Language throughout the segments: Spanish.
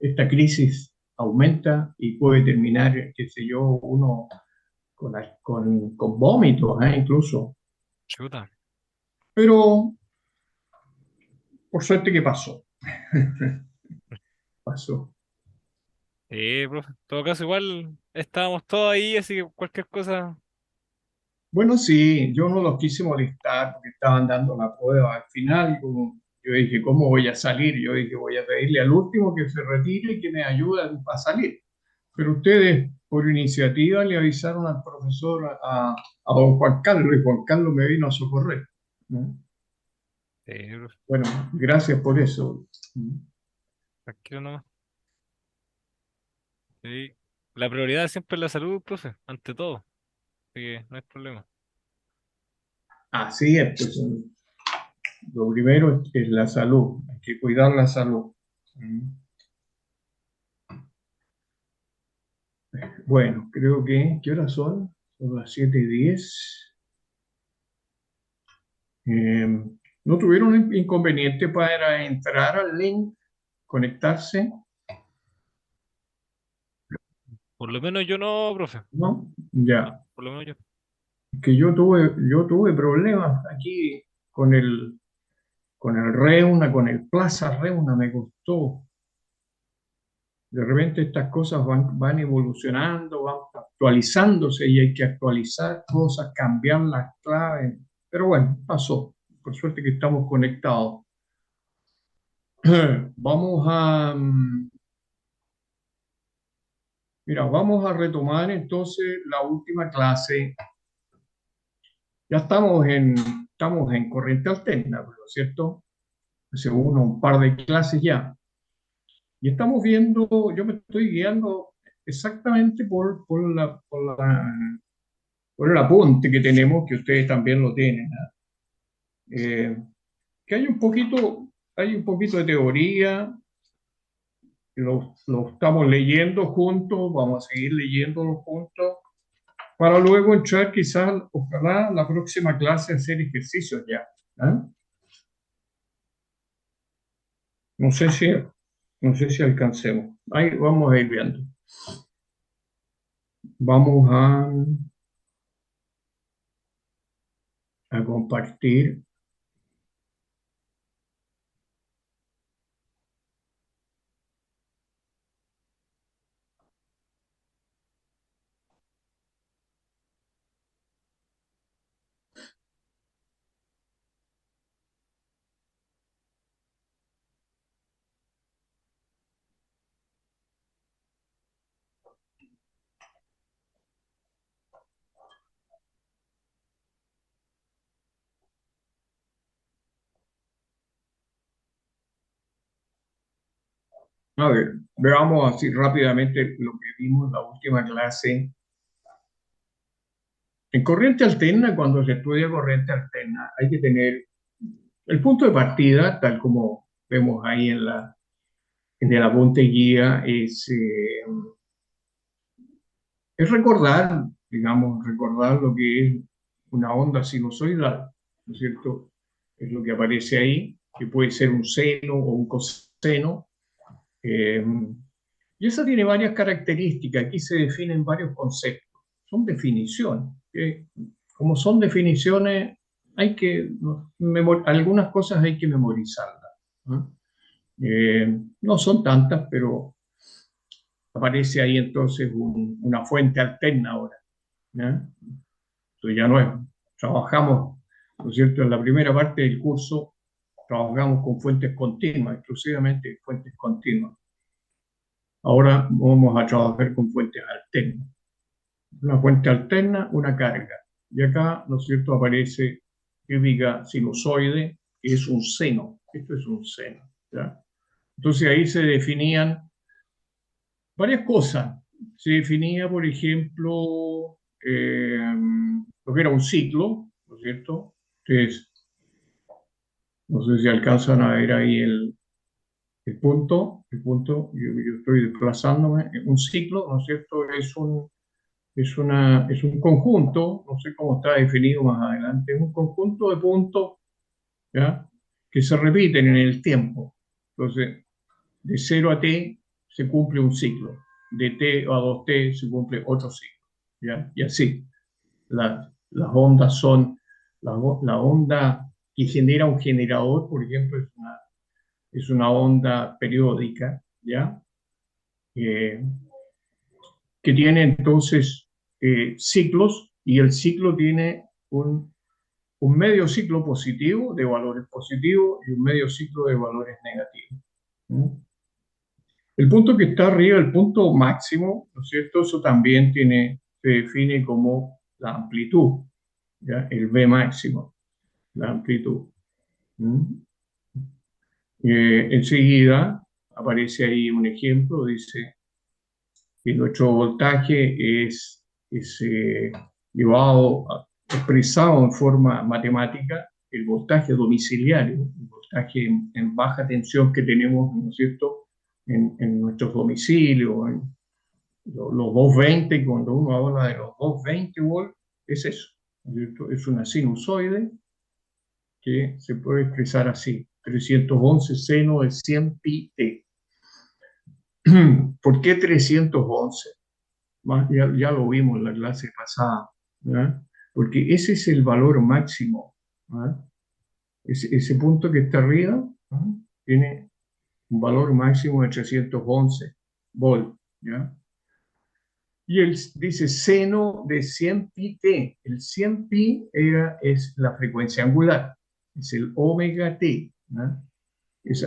esta crisis aumenta y puede terminar, qué sé yo, uno con vómitos, incluso. Chuta. Pero por suerte que pasó. Pasó. Profe. En todo caso, igual estábamos todos ahí, así que cualquier cosa. Bueno, sí, yo no los quise molestar porque estaban dando la prueba al final. Y como yo dije, ¿cómo voy a salir? Yo dije, voy a pedirle al último que se retire y que me ayude a salir. Pero ustedes, por iniciativa, le avisaron al profesor, a don Juan Carlos, y Juan Carlos me vino a socorrer, ¿no? Profe. Bueno, gracias por eso. Tranquilo nomás. Sí. La prioridad siempre es la salud, profe, ante todo. Así que no hay problema. Así es, pues lo primero es la salud, hay que cuidar la salud. Bueno, creo que, ¿qué horas son? Son las 7:10. Eh, ¿No tuvieron inconveniente para entrar al link, conectarse? Por lo menos yo no, profe. ¿No? No, Ya. por lo menos yo. Que yo tuve problemas aquí con el Reuna, con el Plaza Reuna, me costó. De repente estas cosas van evolucionando, van actualizándose y hay que actualizar cosas, cambiar las claves. Pero bueno, pasó. Por suerte que estamos conectados. Vamos a, mira, vamos a retomar entonces la última clase. Ya estamos en corriente alterna, ¿no es cierto? Hace un par de clases ya. Y estamos viendo, yo me estoy guiando exactamente por el apunte que tenemos, que ustedes también lo tienen, ¿ah? Eh, que hay un poquito de teoría, lo estamos leyendo juntos, vamos a seguir leyéndolo juntos, para luego entrar quizás, ojalá, la próxima clase a hacer ejercicios ya. ¿Ah? No sé si, no sé si alcancemos. Ahí vamos a ir viendo. Vamos a compartir. A ver, veamos así rápidamente lo que vimos en la última clase. En corriente alterna, cuando se estudia corriente alterna, hay que tener el punto de partida, tal como vemos ahí en el apunte guía, es recordar, digamos, recordar lo que es una onda sinusoidal, ¿no es cierto? Es lo que aparece ahí, que puede ser un seno o un coseno. eh, y eso tiene varias características. Aquí se definen varios conceptos. Son definiciones. Como son definiciones, algunas cosas hay que memorizarlas, ¿no? No son tantas, pero aparece ahí entonces una fuente alterna ahora, ¿ya? Esto ya no es. Trabajamos, ¿no es cierto? En la primera parte del curso trabajamos con fuentes continuas, exclusivamente fuentes continuas. Ahora vamos a trabajar con fuentes alternas. Una fuente alterna, una carga. Y acá, ¿no es cierto?, aparece típica sinusoide, que es un seno. Esto es un seno, ¿ya? Entonces ahí se definían varias cosas. Se definía, por ejemplo, lo que era un ciclo, ¿no es cierto? Entonces, no sé si alcanzan a ver ahí el punto, yo estoy desplazándome. Un ciclo, ¿no es cierto? Es un conjunto, no sé cómo está definido más adelante, es un conjunto de puntos, ¿ya? Que se repiten en el tiempo. Entonces, de 0 a t se cumple un ciclo, de t a 2t se cumple otro ciclo, ¿ya? Y así, las ondas son, la onda que genera un generador, por ejemplo, es una onda periódica, ¿ya? Eh, que tiene entonces ciclos, y el ciclo tiene un medio ciclo positivo de valores positivos y un medio ciclo de valores negativos. ¿No? El punto que está arriba, el punto máximo, ¿no es cierto? Eso también se define como la amplitud, ¿ya? El V máximo, la amplitud. ¿Mm? Enseguida aparece ahí un ejemplo, dice que nuestro voltaje es expresado en forma matemática, el voltaje domiciliario, el voltaje en baja tensión que tenemos, ¿no es cierto?, en nuestros domicilios, en los 220, cuando uno habla de los 220 volts, es eso, ¿no es cierto? Es una sinusoide que se puede expresar así, 311 seno de 100 pi t. ¿Por qué 311? Ya lo vimos en la clase pasada, ¿verdad? Porque ese es el valor máximo, ¿verdad? Ese punto que está arriba, ¿verdad? Tiene un valor máximo de 311 volt, ¿ya? Y él dice seno de 100 pi t. El 100 pi es la frecuencia angular, es el omega t, ¿verdad?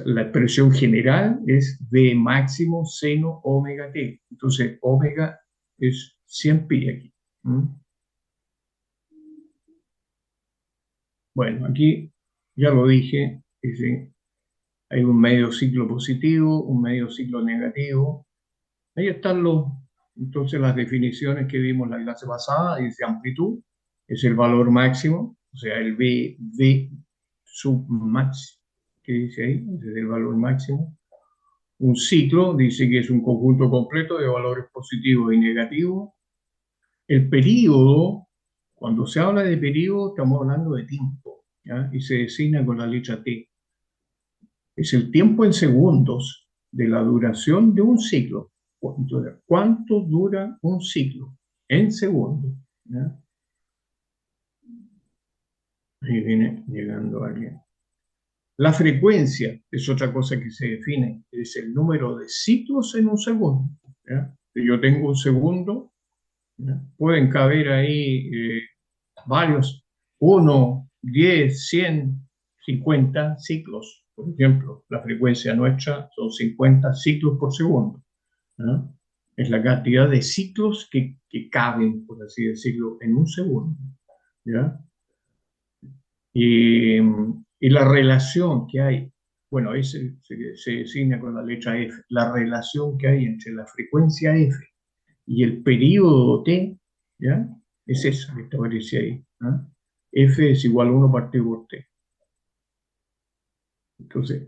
La expresión general es V máximo seno omega t. Entonces, omega es 100 pi aquí. ¿Mm? Bueno, aquí ya lo dije, hay un medio ciclo positivo, un medio ciclo negativo. Ahí están entonces las definiciones que vimos en la clase pasada. Dice amplitud, es el valor máximo, o sea, el V sub max, que dice ahí, ese es el valor máximo. Un ciclo dice que es un conjunto completo de valores positivos y negativos. El período, cuando se habla de período, estamos hablando de tiempo, ¿ya? Y se designa con la letra T. Es el tiempo en segundos de la duración de un ciclo. ¿Cuánto dura un ciclo? En segundos, ¿ya? Ahí viene llegando alguien. La frecuencia es otra cosa que se define, es el número de ciclos en un segundo, ¿ya? Si yo tengo un segundo, ¿ya? Pueden caber ahí varios, 1, 10, 100, 50 ciclos. Por ejemplo, la frecuencia nuestra son 50 ciclos por segundo, ¿no? Es la cantidad de ciclos que caben, por así decirlo, en un segundo, ¿ya? Y la relación que hay, bueno, ahí se designa con la letra F, la relación que hay entre la frecuencia F y el periodo t, ¿ya? Es esa que te aparece ahí, ¿ah? F es igual a 1 partido por t. Entonces,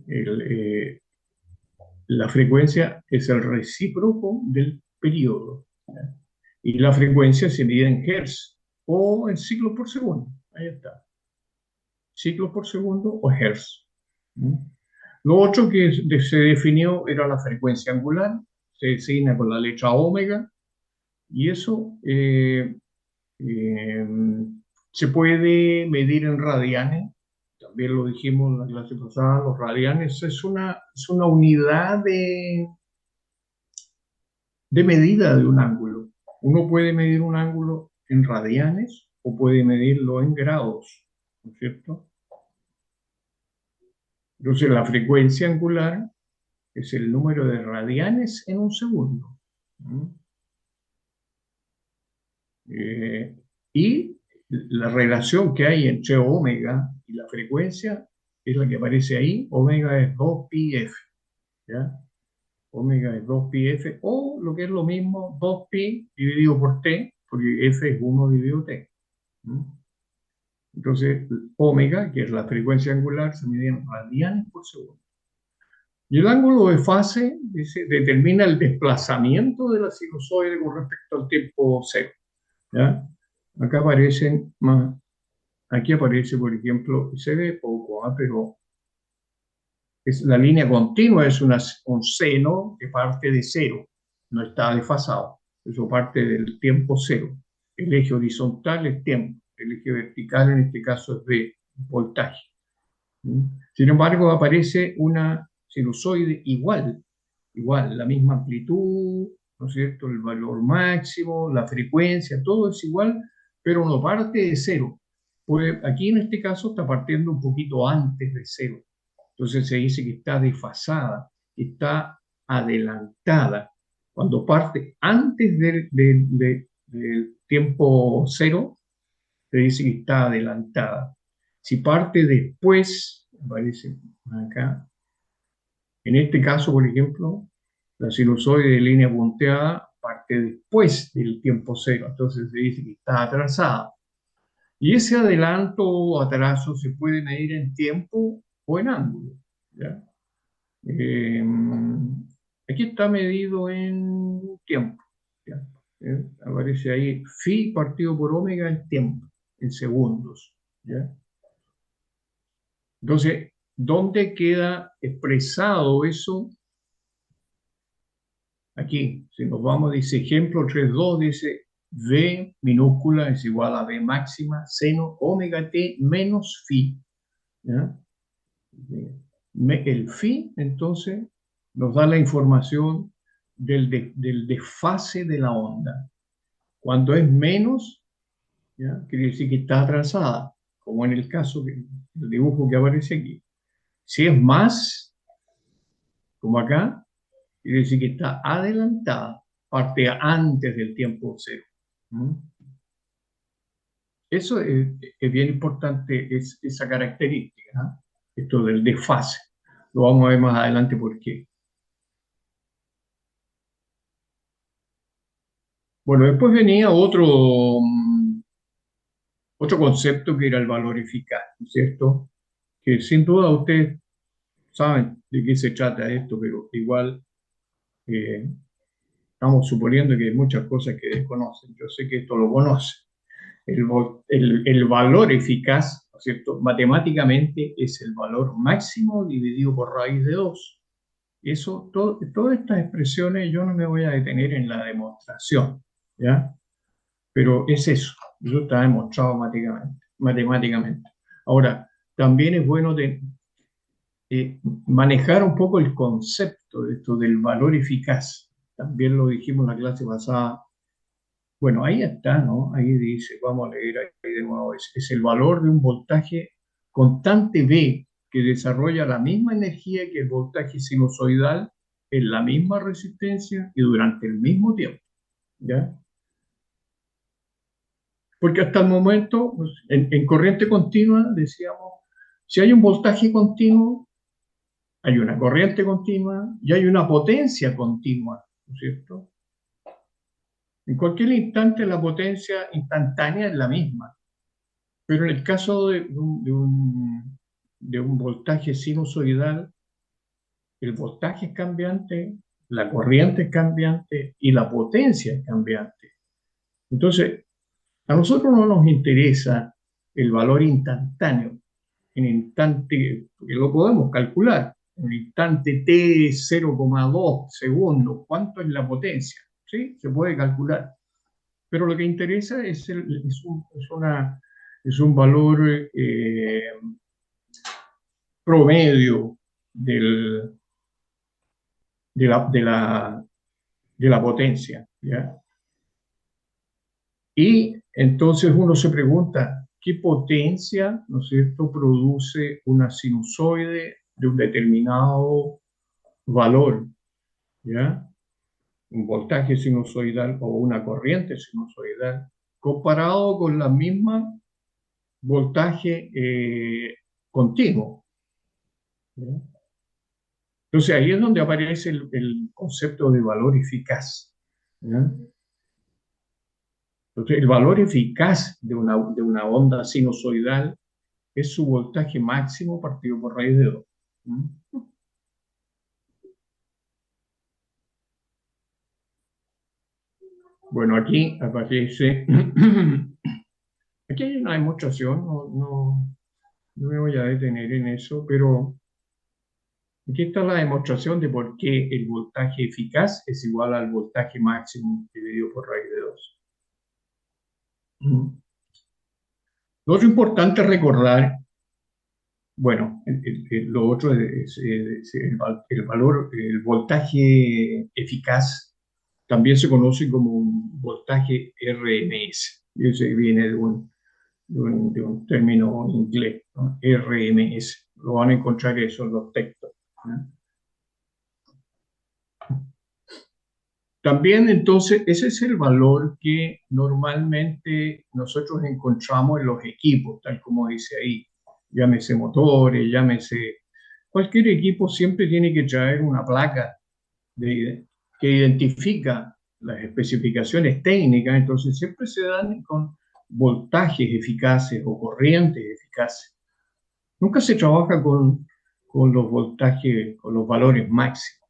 la frecuencia es el recíproco del periodo, ¿ya? Y la frecuencia se mide en hertz o en ciclos por segundo. Ahí está. Ciclos por segundo o hertz. ¿Mm? Lo otro que se definió era la frecuencia angular, se designa con la letra omega, y eso eh, se puede medir en radianes, también lo dijimos en la clase pasada, los radianes es una unidad de medida de un ángulo. Uno puede medir un ángulo en radianes o puede medirlo en grados, ¿no es cierto? Entonces la frecuencia angular es el número de radianes en un segundo. ¿No? Y la relación que hay entre omega y la frecuencia es la que aparece ahí. Omega es 2πf, ¿ya? Omega es 2πf, o lo que es lo mismo, 2pi dividido por t, porque f es 1 dividido t. ¿No? Entonces, omega, que es la frecuencia angular, se mide en radianes por segundo. Y el ángulo de fase determina el desplazamiento de la sinusoide con respecto al tiempo cero, ¿ya? Acá aparecen más. Aquí aparece, por ejemplo, se ve poco, ¿ah? Pero La línea continua es un seno que parte de cero, no está desfasado. Eso parte del tiempo cero. El eje horizontal es tiempo, el eje vertical en este caso es de voltaje. ¿Mm? Sin embargo, aparece una sinusoide igual, la misma amplitud, ¿no es cierto? El valor máximo, la frecuencia, todo es igual, pero no parte de cero. Pues aquí en este caso está partiendo un poquito antes de cero. Entonces se dice que está desfasada, está adelantada. Cuando parte antes del tiempo cero, se dice que está adelantada. Si parte después, aparece acá, en este caso, por ejemplo, la sinusoide de línea punteada parte después del tiempo cero, entonces se dice que está atrasada. Y ese adelanto o atraso se puede medir en tiempo o en ángulo. ¿Ya? Eh, Aquí está medido en tiempo. ¿Ya? Aparece ahí phi partido por omega en tiempo, en segundos. ¿Ya? Entonces, ¿dónde queda expresado eso? Aquí, si nos vamos, dice ejemplo 3.2, dice V minúscula es igual a V máxima seno omega t menos phi. ¿Ya? El phi, entonces, nos da la información del desfase de la onda. Cuando es menos, ¿ya? Quiere decir que está atrasada, como en el caso del dibujo que aparece aquí. Si es más, como acá, quiere decir que está adelantada, parte antes del tiempo cero. ¿Mm? Eso es bien importante, esa característica, ¿no? Esto del desfase. Lo vamos a ver más adelante por qué. Bueno, después venía otro concepto que era el valor eficaz, ¿no es cierto? Que sin duda ustedes saben de qué se trata esto, pero igual eh, estamos suponiendo que hay muchas cosas que desconocen. Yo sé que esto lo conocen. El valor eficaz, ¿no es cierto? Matemáticamente es el valor máximo dividido por raíz de 2. Eso, todas estas expresiones yo no me voy a detener en la demostración, ¿ya? Pero es eso, eso está demostrado matemáticamente. Ahora, también es bueno manejar un poco el concepto de esto del valor eficaz. También lo dijimos en la clase pasada. Bueno, ahí está, ¿no? Ahí dice, vamos a leer ahí de nuevo, es el valor de un voltaje constante V que desarrolla la misma energía que el voltaje sinusoidal en la misma resistencia y durante el mismo tiempo, ¿ya? Porque hasta el momento, pues, en corriente continua, decíamos, si hay un voltaje continuo, hay una corriente continua y hay una potencia continua, ¿no es cierto? En cualquier instante la potencia instantánea es la misma. Pero en el caso de un voltaje sinusoidal, el voltaje es cambiante, la corriente es cambiante y la potencia es cambiante. Entonces, a nosotros no nos interesa el valor instantáneo, en instante, porque lo podemos calcular, en instante t 0,2 segundos, ¿cuánto es la potencia? ¿Sí? Se puede calcular. Pero lo que interesa es un valor promedio del, de la potencia, ¿ya? Y entonces uno se pregunta, ¿qué potencia, ¿no es cierto?, produce una sinusoide de un determinado valor, ¿ya? Un voltaje sinusoidal o una corriente sinusoidal, comparado con la misma voltaje continuo, ¿ya? Entonces ahí es donde aparece el concepto de valor eficaz, ¿ya? Entonces, el valor eficaz de una onda sinusoidal es su voltaje máximo partido por raíz de 2. Bueno, aquí aparece, aquí hay una demostración, no me voy a detener en eso, pero Aquí está la demostración de por qué el voltaje eficaz es igual al voltaje máximo dividido por raíz de 2. Lo otro importante recordar, bueno, lo otro es el valor, el voltaje eficaz también se conoce como un voltaje RMS. Ese viene de un término inglés, ¿no? RMS. Lo van a encontrar eso en los textos, ¿no? También entonces ese es el valor que normalmente nosotros encontramos en los equipos, tal como dice ahí. Llámese motores, llámese cualquier equipo, siempre tiene que traer una placa que identifica las especificaciones técnicas, entonces siempre se dan con voltajes eficaces o corrientes eficaces. Nunca se trabaja con los voltajes, con los valores máximos,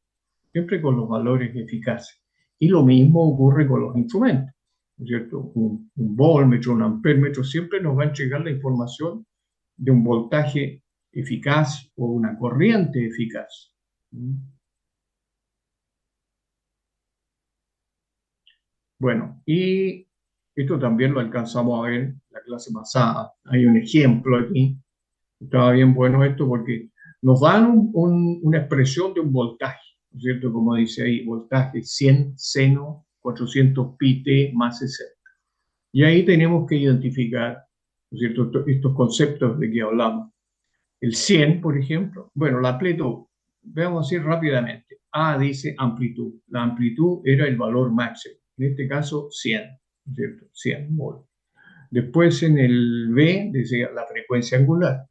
siempre con los valores eficaces. Y lo mismo ocurre con los instrumentos, ¿no es cierto? Un voltmetro, un ampérmetro, siempre nos va a entregar la información de un voltaje eficaz o una corriente eficaz. Bueno, y esto también lo alcanzamos a ver en la clase pasada. Hay un ejemplo aquí. Estaba bien bueno esto porque nos dan una expresión de un voltaje, ¿no es cierto? Como dice ahí, voltaje 100 seno 400 pi t más 60. Y ahí tenemos que identificar, ¿no es cierto?, estos conceptos de que hablamos. El 100, por ejemplo, bueno, la amplitud, veamos así rápidamente. A dice amplitud. La amplitud era el valor máximo, en este caso 100, ¿no es cierto? 100 volt. Después en el B decía la frecuencia angular,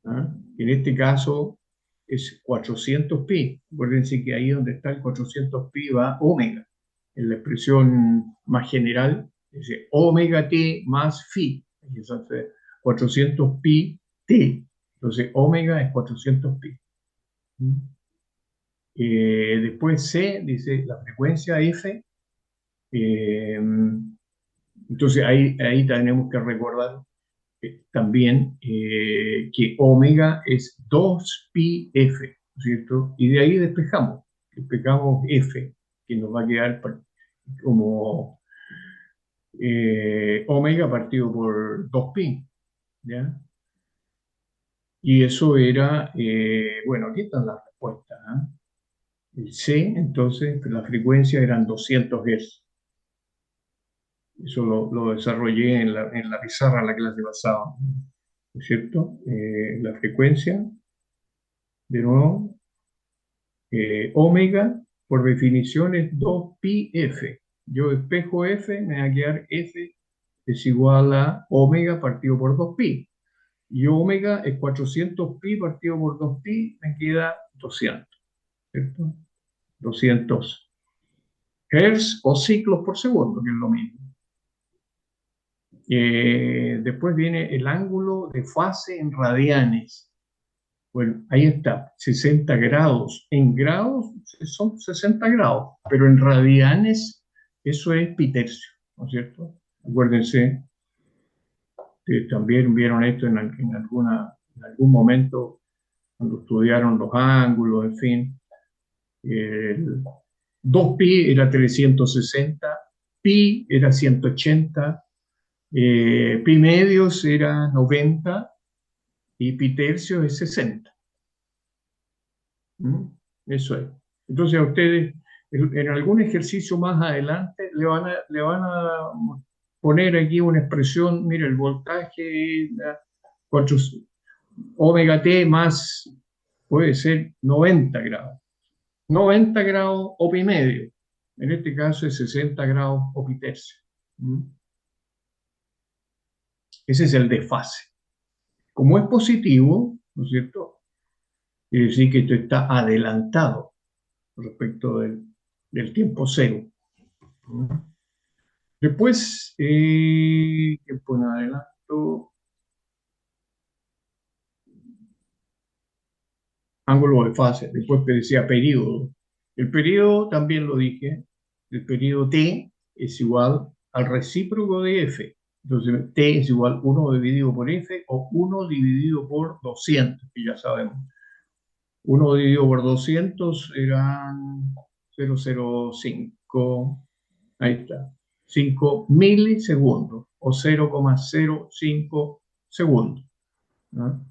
¿ah? En este caso es 400 pi. Acuérdense que ahí donde está el 400 pi va omega. En la expresión más general, dice omega t más phi. Entonces, 400 pi t. Entonces, omega es 400 pi. Después C dice la frecuencia F. Eh, entonces, ahí tenemos que recordar también que omega es 2pi f, ¿no es cierto? Y de ahí despejamos f, que nos va a quedar como omega partido por 2pi, ¿ya? Y eso era, bueno, aquí están las respuestas, ¿ah? El C, entonces, la frecuencia eran 200 Hz. Eso lo desarrollé en la pizarra en la clase pasada, ¿no es cierto? La frecuencia, de nuevo, omega, por definición, es 2pi f. Yo despejo f, me va a quedar f es igual a omega partido por 2pi. Y omega es 400 pi partido por 2pi, me queda 200, ¿cierto? 200 Hertz o ciclos por segundo, que es lo mismo. Después viene el ángulo de fase en radianes. Bueno, ahí está, 60 grados. En grados son 60 grados, pero en radianes eso es pi tercio, ¿no es cierto? Acuérdense que también vieron esto en algún momento cuando estudiaron los ángulos, en fin. El 2pi era 360, pi era 180, pi medios era 90 y pi tercio es 60. ¿Mm? Eso es. Entonces a ustedes, en algún ejercicio más adelante, le van a poner aquí una expresión, mira, el voltaje, 4 omega t más, puede ser 90 grados. 90 grados o pi medio. En este caso es 60 grados o pi tercio. ¿Mm? Ese es el desfase. Como es positivo, ¿no es cierto? Quiere decir que esto está adelantado respecto del tiempo cero. Después, tiempo en adelanto, ángulo de fase. Después que decía periodo. El periodo, también lo dije, el periodo t es igual al recíproco de f. Entonces, t es igual 1 dividido por f o 1 dividido por 200, que ya sabemos. 1 dividido por 200 eran 0,05. Ahí está. 5 milisegundos o 0,05 segundos, ¿no?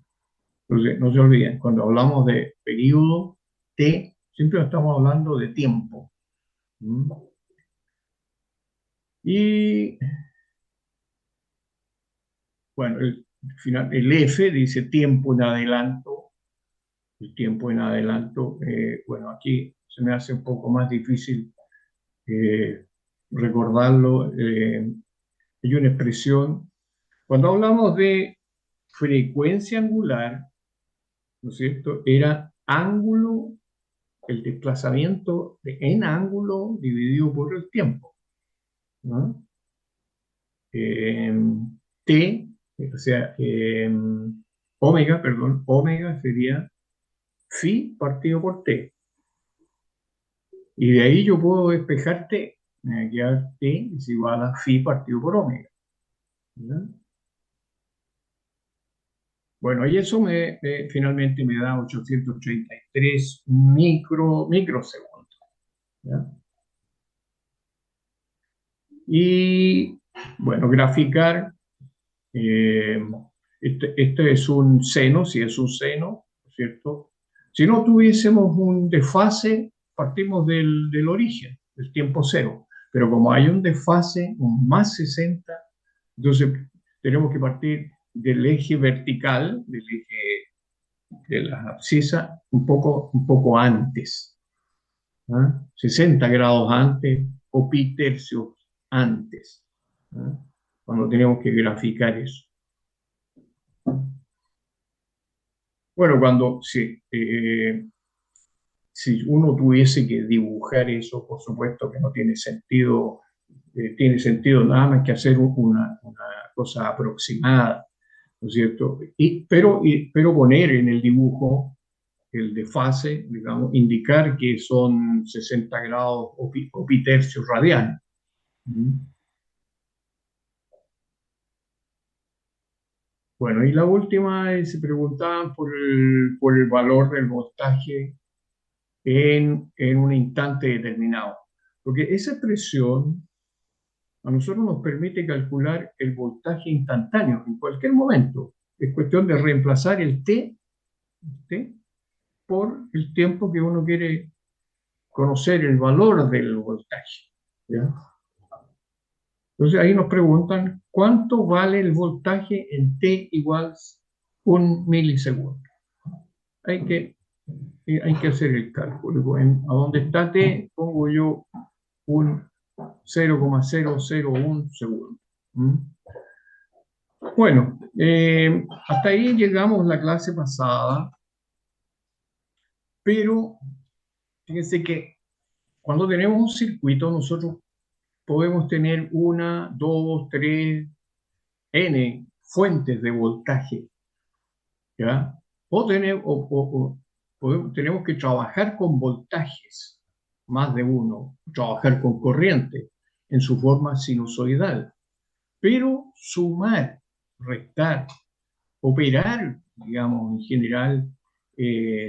Entonces, no se olviden, cuando hablamos de periodo T, siempre estamos hablando de tiempo. ¿Mm? Y bueno, el F dice tiempo en adelanto. El tiempo en adelanto, bueno, aquí se me hace un poco más difícil recordarlo. Hay una expresión, cuando hablamos de frecuencia angular, ¿no es cierto? Era ángulo, el desplazamiento en ángulo dividido por el tiempo, ¿no? Eh, T, o sea, omega, perdón, omega sería phi partido por T. Y de ahí yo puedo despejar T. Me va a quedar T es igual a phi partido por omega, ¿ya? Bueno, y eso finalmente me da 833 microsegundos, ¿ya? Y bueno, graficar, eh, este es un seno, si es un seno, ¿cierto? Si no tuviésemos un desfase, partimos del origen, del tiempo cero. Pero como hay un desfase, un más 60, entonces tenemos que partir del eje vertical, del eje de la abscisa, un poco antes, ¿ah? 60 grados antes o pi tercios antes, ¿ah? Cuando tenemos que graficar eso. Bueno, si uno tuviese que dibujar eso, por supuesto que no tiene sentido nada más que hacer una cosa aproximada, ¿no es cierto? Pero poner en el dibujo el desfase, digamos, indicar que son 60 grados o pi tercios radianes. ¿Mm? Bueno, y la última se preguntaban por el valor del voltaje en un instante determinado. Porque esa expresión a nosotros nos permite calcular el voltaje instantáneo en cualquier momento. Es cuestión de reemplazar el T por el tiempo que uno quiere conocer el valor del voltaje, ¿ya? Entonces ahí nos preguntan cuánto vale el voltaje en T igual 1 milisegundo. Hay que, hay que hacer el cálculo. A donde está T pongo yo un 0,001 segundo. ¿Mm? Bueno, hasta ahí llegamos la clase pasada, pero fíjense que cuando tenemos un circuito nosotros podemos tener una, dos, tres, n fuentes de voltaje, ¿ya? Tenemos que trabajar con voltajes, más de uno, trabajar con corriente en su forma sinusoidal, pero sumar, restar, operar, digamos, en general,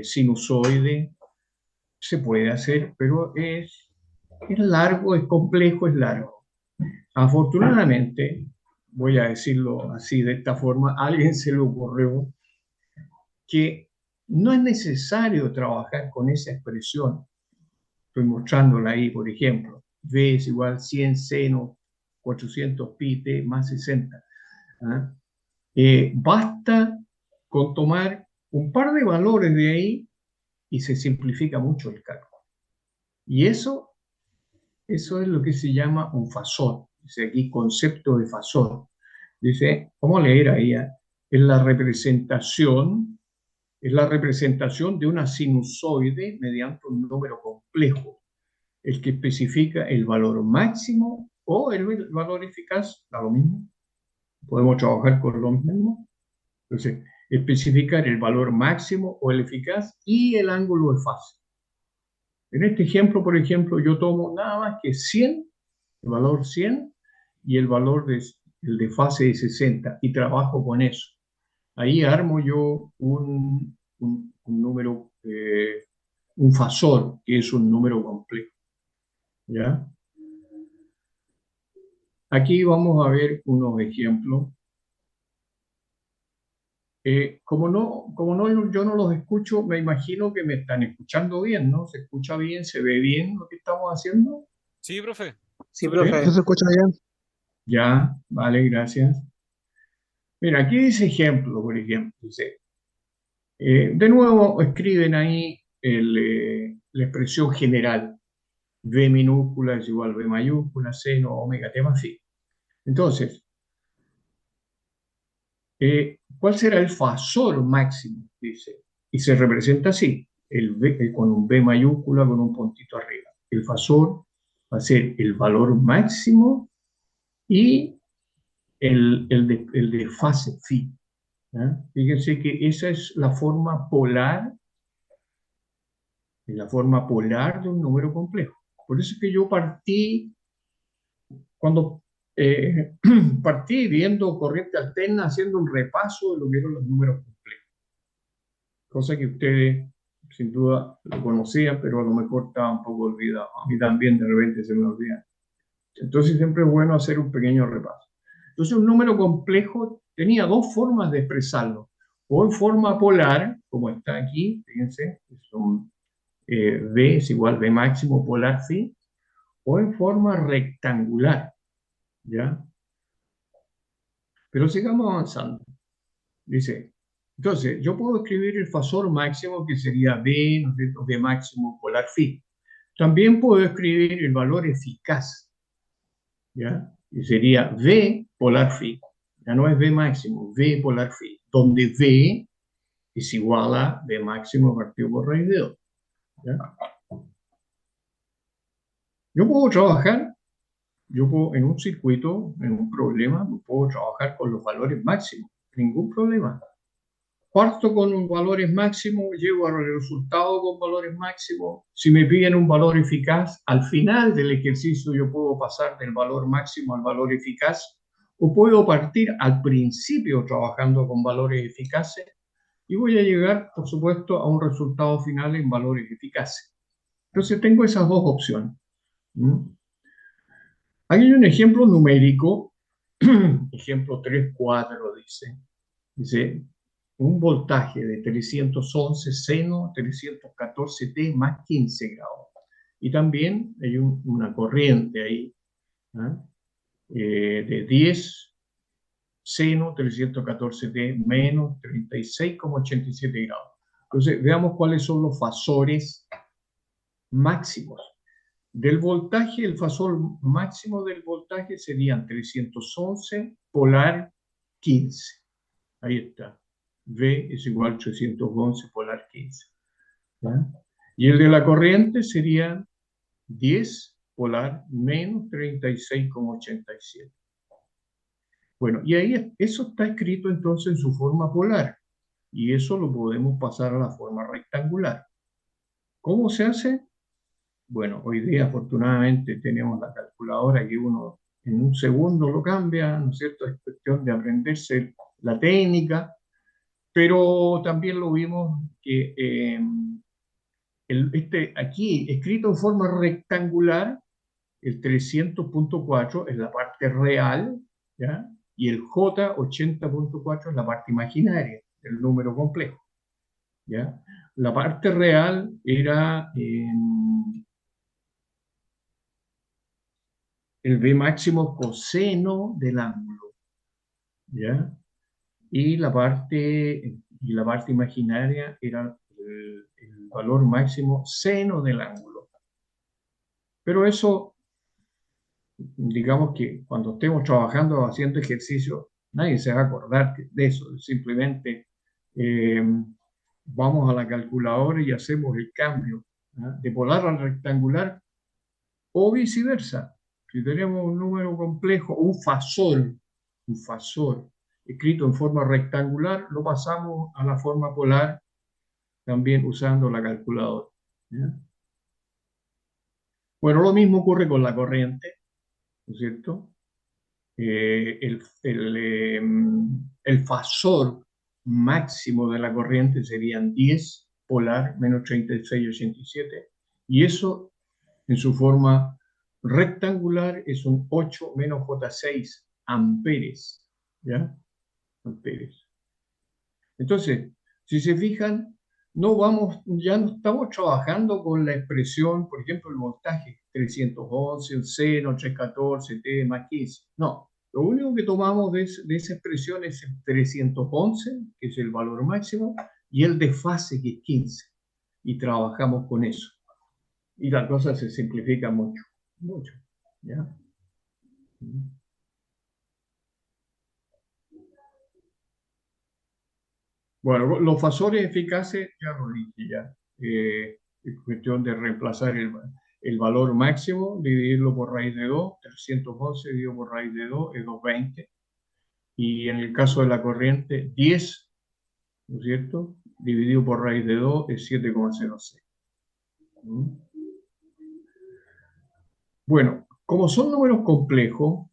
sinusoide, se puede hacer, pero es largo, es complejo, es largo. Afortunadamente, voy a decirlo así, de esta forma, a alguien se le ocurrió que no es necesario trabajar con esa expresión. Estoy mostrándola ahí, por ejemplo. V es igual 100 seno 400 pi t más 60. ¿Ah? Basta con tomar un par de valores de ahí y se simplifica mucho el cálculo. Y eso es lo que se llama un fasor. Dice aquí concepto de fasor. Dice, ¿cómo leer ahí? Es la representación de una sinusoide mediante un número complejo, el que especifica el valor máximo o el valor eficaz, da lo mismo. Podemos trabajar con lo mismo. Entonces, especificar el valor máximo o el eficaz y el ángulo de fase. En este ejemplo, por ejemplo, yo tomo nada más que 100, el valor 100 y el de fase de 60 y trabajo con eso. Ahí armo yo un número un fasor, que es un número complejo. ¿Ya? Aquí vamos a ver unos ejemplos. Como no, yo no los escucho, me imagino que me están escuchando bien, ¿no? ¿Se escucha bien? ¿Se ve bien lo que estamos haciendo? Sí, profe. Sí, Súper ¿Sí? bien. profe. Sí se escucha bien. Ya, vale, gracias. Mira, aquí dice ejemplo, por ejemplo. Dice, de nuevo escriben ahí la expresión general. V minúscula es igual a V mayúscula, seno, omega, t más phi. Entonces, ¿cuál será el fasor máximo? Dice, y se representa así, con un B mayúscula con un puntito arriba. El fasor va a ser el valor máximo y el de fase phi. ¿Ya? Fíjense que esa es la forma polar de un número complejo. Por eso es que yo cuando partí viendo corriente alterna, haciendo un repaso de lo que eran los números complejos, cosa que ustedes sin duda lo conocían, pero a lo mejor estaba un poco olvidado. A mí también de repente se me olvida. Entonces siempre es bueno hacer un pequeño repaso. Entonces un número complejo tenía dos formas de expresarlo. O en forma polar, como está aquí, fíjense, V es igual V máximo polar phi, o en forma rectangular, ¿ya? Pero sigamos avanzando. Dice, entonces, yo puedo escribir el fasor máximo que sería V, ¿no es cierto? V máximo polar phi. También puedo escribir el valor eficaz, ¿ya? Que sería V polar phi. Ya no es V máximo, V polar phi, donde V es igual a V máximo partido por raíz de 2. ¿Ya? Yo puedo trabajar, en un circuito, en un problema, puedo trabajar con los valores máximos, ningún problema. Parto con un valores máximos, llego al resultado con valores máximos. Si me piden un valor eficaz, al final del ejercicio yo puedo pasar del valor máximo al valor eficaz o puedo partir al principio trabajando con valores eficaces y voy a llegar, por supuesto, a un resultado final en valores eficaces. Entonces tengo esas dos opciones. ¿Mm? Aquí hay un ejemplo numérico, ejemplo 3,4 dice. Dice, un voltaje de 311 seno 314 T más 15 grados. Y también hay una corriente ahí, ¿ah? De 10 seno 314 T menos 36,87 grados. Entonces, veamos cuáles son los fasores máximos. Del voltaje, el fasor máximo del voltaje serían 311 polar 15. Ahí está. V es igual a 311 polar 15. ¿Ya? Y el de la corriente sería 10 polar menos 36,87. Bueno, y ahí eso está escrito entonces en su forma polar. Y eso lo podemos pasar a la forma rectangular. ¿Cómo se hace? Bueno, hoy día afortunadamente tenemos la calculadora que uno en un segundo lo cambia, ¿no es cierto? Es cuestión de aprenderse la técnica, pero también lo vimos que aquí, escrito en forma rectangular, el 300,4 es la parte real, ¿ya? Y el J 80,4 es la parte imaginaria del número complejo, ¿ya? La parte real era el V máximo coseno del ángulo, ¿ya? Y la parte imaginaria era el valor máximo seno del ángulo. Pero eso, digamos que cuando estemos trabajando haciendo ejercicio, nadie se va a acordar de eso. Simplemente eh, vamos a la calculadora y hacemos el cambio, ¿ah? De polar al rectangular o viceversa. Si tenemos un número complejo, un fasor escrito en forma rectangular, lo pasamos a la forma polar también usando la calculadora, ¿ya? Bueno, lo mismo ocurre con la corriente, ¿no es cierto? El fasor máximo de la corriente serían 10 polar, menos 36,87, y eso en su forma rectangular es un 8 menos J6 amperes, ¿ya? Amperes. Entonces, si se fijan, ya no estamos trabajando con la expresión, por ejemplo, el voltaje 311, el seno 314, T más 15. No, lo único que tomamos de esa expresión es el 311, que es el valor máximo, y el desfase, que es 15. Y trabajamos con eso. Y la cosa se simplifica mucho, mucho. ¿Ya? Bueno, los fasores eficaces ya lo dije ya. Es cuestión de reemplazar el valor máximo, dividirlo por raíz de 2, 311 dividido por raíz de 2 es 220. Y en el caso de la corriente, 10, ¿no es cierto? Dividido por raíz de 2 es 7,06. ¿Mm? Bueno, como son números complejos,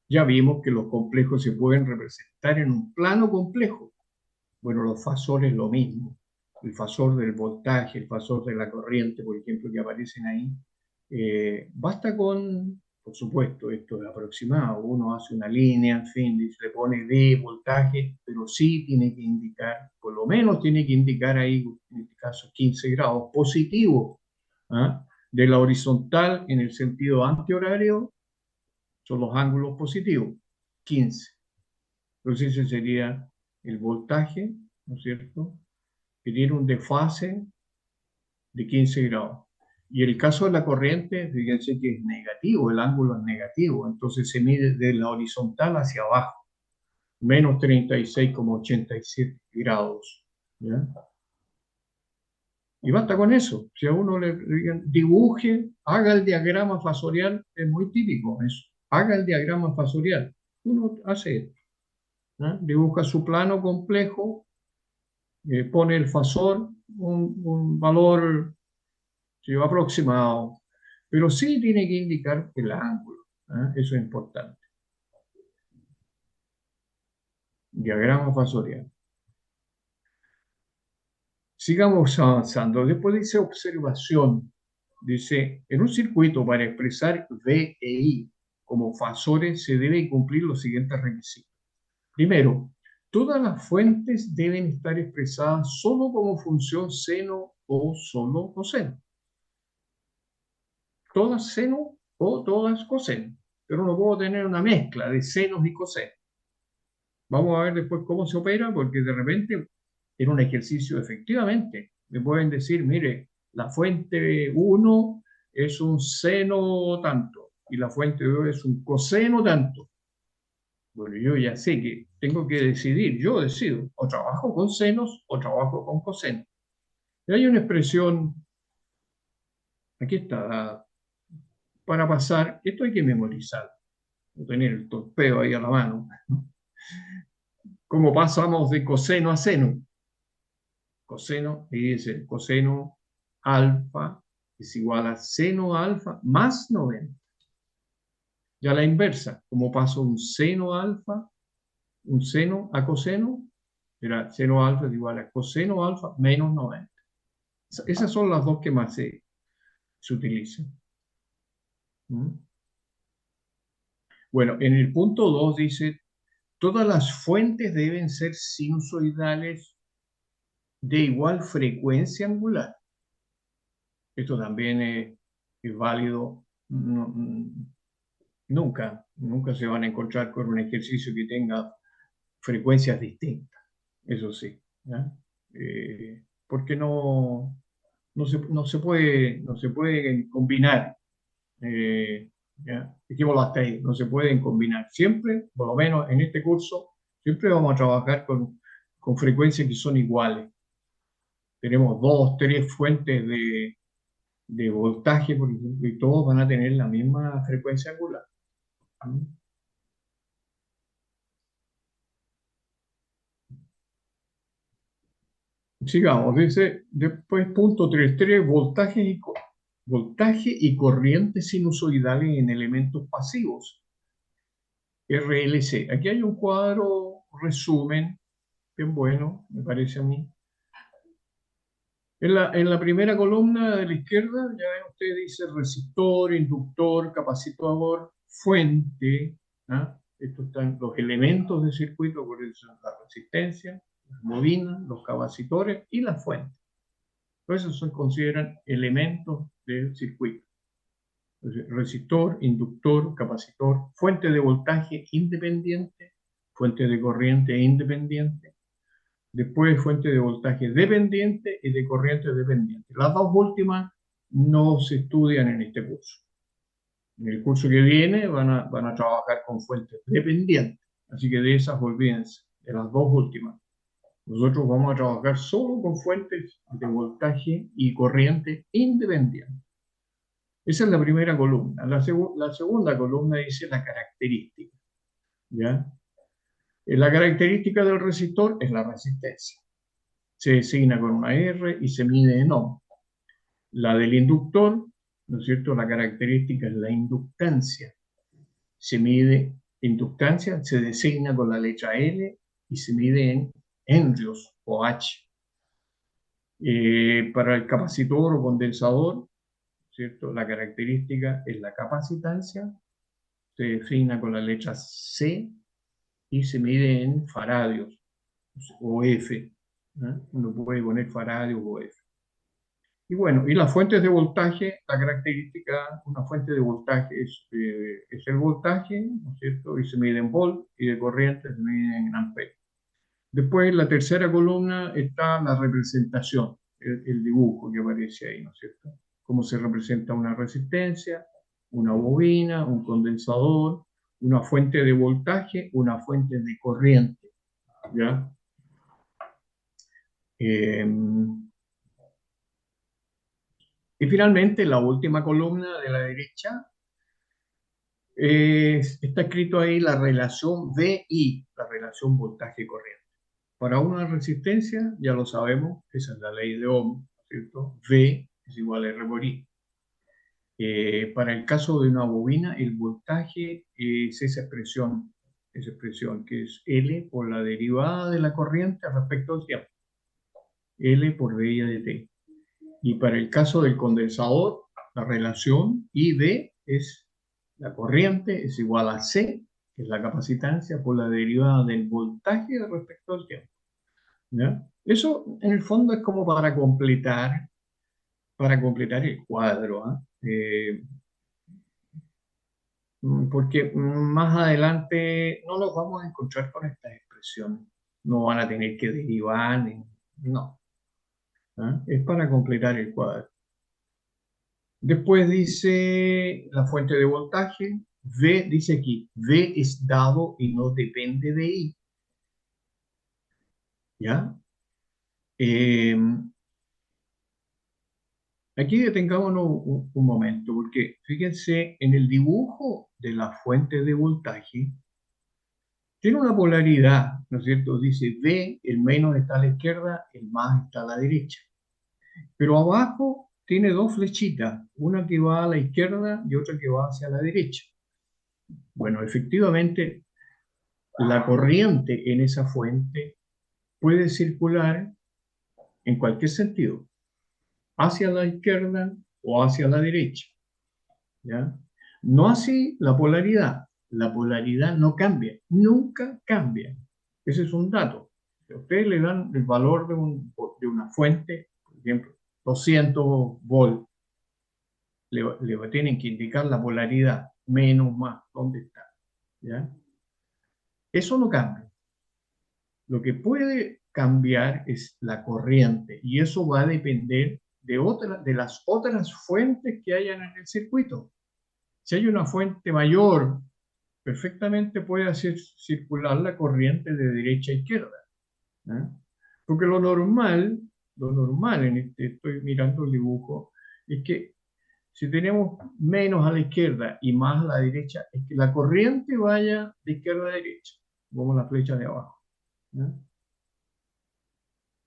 ya vimos que los complejos se pueden representar en un plano complejo. Bueno, los fasores lo mismo. El fasor del voltaje, el fasor de la corriente, por ejemplo, que aparecen ahí. Basta con, por supuesto, esto es aproximado. Uno hace una línea, en fin, y se le pone de voltaje, pero sí tiene que indicar, por lo menos tiene que indicar ahí, en este caso, 15 grados positivos. ¿Ah? De la horizontal en el sentido antihorario son los ángulos positivos, 15. Entonces ese sería el voltaje, ¿no es cierto? Que tiene un desfase de 15 grados. Y el caso de la corriente, fíjense que es negativo, el ángulo es negativo, entonces se mide de la horizontal hacia abajo, menos 36,87 grados. ¿Ya? Y basta con eso. Si a uno le digan, dibuje, haga el diagrama fasorial, es muy típico eso. Haga el diagrama fasorial. Uno hace esto. ¿Ya? Dibuja su plano complejo, pone el fasor, un valor aproximado, pero sí tiene que indicar el ángulo. Eso es importante. Diagrama fasorial. Sigamos avanzando. Después dice observación. Dice, en un circuito para expresar V e I como fasores se deben cumplir los siguientes requisitos. Primero, todas las fuentes deben estar expresadas solo como función seno o solo coseno. Todas seno o todas coseno. Pero no puedo tener una mezcla de senos y cosenos. Vamos a ver después cómo se opera, porque de repente en un ejercicio efectivamente me pueden decir, mire, la fuente 1 es un seno tanto y la fuente 2 es un coseno tanto. Bueno, yo ya sé que tengo que decidir, yo decido, o trabajo con senos o trabajo con cosenos. Y hay una expresión, aquí está, para pasar, esto hay que memorizar, no tener el torpeo ahí a la mano. ¿Cómo pasamos de coseno a seno? Coseno, y dice coseno alfa es igual a seno alfa más 90. Ya la inversa, como paso un seno alfa, un seno a coseno, era seno alfa es igual a coseno alfa menos 90. Esas son las dos que más se utilizan. ¿Mm? Bueno, en el punto 2 dice, todas las fuentes deben ser sinusoidales de igual frecuencia angular. Esto también es válido. Nunca se van a encontrar con un ejercicio que tenga frecuencias distintas, eso sí, ¿ya? Porque no se puede combinar, ¿ya? Dejémoslo hasta ahí, no se pueden combinar. Siempre, por lo menos en este curso, siempre vamos a trabajar con frecuencias que son iguales. Tenemos dos, tres fuentes de voltaje, por ejemplo, y todos van a tener la misma frecuencia angular. ¿Mm? Sigamos, dice después punto 3.3, voltaje y corrientes sinusoidales en elementos pasivos, RLC. Aquí hay un cuadro resumen, bien bueno, me parece a mí. En la primera columna de la izquierda, ya ven ustedes, dice resistor, inductor, capacitor, fuente. ¿Ah? Estos están los elementos del circuito, por eso la resistencia, las bobinas, los capacitores y la fuente. Por eso se consideran elementos del circuito. Entonces, resistor, inductor, capacitor, fuente de voltaje independiente, fuente de corriente independiente, después fuente de voltaje dependiente y de corriente dependiente. Las dos últimas no se estudian en este curso. En el curso que viene van a trabajar con fuentes dependientes, así que de esas olvídense, de las dos últimas. Nosotros vamos a trabajar solo con fuentes de voltaje y corriente independiente. Esa es la primera columna. La segunda columna dice la característica. ¿Ya? La característica del resistor es la resistencia. Se designa con una R y se mide en ohm. La del inductor, ¿no es cierto? La característica es la inductancia. Se mide inductancia, se designa con la letra L y se mide en henrios o H. Para el capacitor o condensador, ¿cierto? La característica es la capacitancia, se designa con la letra C y se mide en faradios o F. ¿No? Uno puede poner faradios o F. Y bueno, y las fuentes de voltaje, la característica, una fuente de voltaje es el voltaje, ¿no es cierto? Y se mide en volt, y de corriente se mide en ampere. Después, en la tercera columna está la representación, el dibujo que aparece ahí, ¿no es cierto? Cómo se representa una resistencia, una bobina, un condensador, una fuente de voltaje, una fuente de corriente, ¿ya? Eh, y finalmente, la última columna de la derecha, está escrito ahí la relación VI, la relación voltaje-corriente. Para una resistencia, ya lo sabemos, esa es la ley de Ohm, ¿cierto? V es igual a R por I. Para el caso de una bobina, el voltaje es esa expresión que es L por la derivada de la corriente respecto al tiempo. L por dI de T. Y para el caso del condensador, la relación IV es la corriente es igual a C, que es la capacitancia, por la derivada del voltaje respecto al tiempo. ¿Ya? Eso en el fondo es como para completar el cuadro. ¿Ah? Porque más adelante no nos vamos a encontrar con estas expresiones. No van a tener que derivar, no. ¿Ah? Es para completar el cuadro. Después dice la fuente de voltaje. V dice aquí, V es dado y no depende de I. ¿Ya? Eh, Aquí detengámonos un momento, porque fíjense, en el dibujo de la fuente de voltaje, tiene una polaridad, ¿no es cierto? Dice V, el menos está a la izquierda, el más está a la derecha. Pero abajo tiene dos flechitas, una que va a la izquierda y otra que va hacia la derecha. Bueno, efectivamente, la corriente en esa fuente puede circular en cualquier sentido, hacia la izquierda o hacia la derecha. ¿Ya? No así la polaridad. La polaridad no cambia, nunca cambia. Ese es un dato. Si a ustedes le dan el valor de una fuente, por ejemplo, 200 volts, le tienen que indicar la polaridad, menos, más, ¿dónde está? ¿Ya? Eso no cambia. Lo que puede cambiar es la corriente y eso va a depender de las otras fuentes que hayan en el circuito. Si hay una fuente mayor, perfectamente puede hacer circular la corriente de derecha a izquierda. ¿Eh? Porque lo normal estoy mirando el dibujo, es que si tenemos menos a la izquierda y más a la derecha, es que la corriente vaya de izquierda a derecha, como la flecha de abajo. ¿Eh?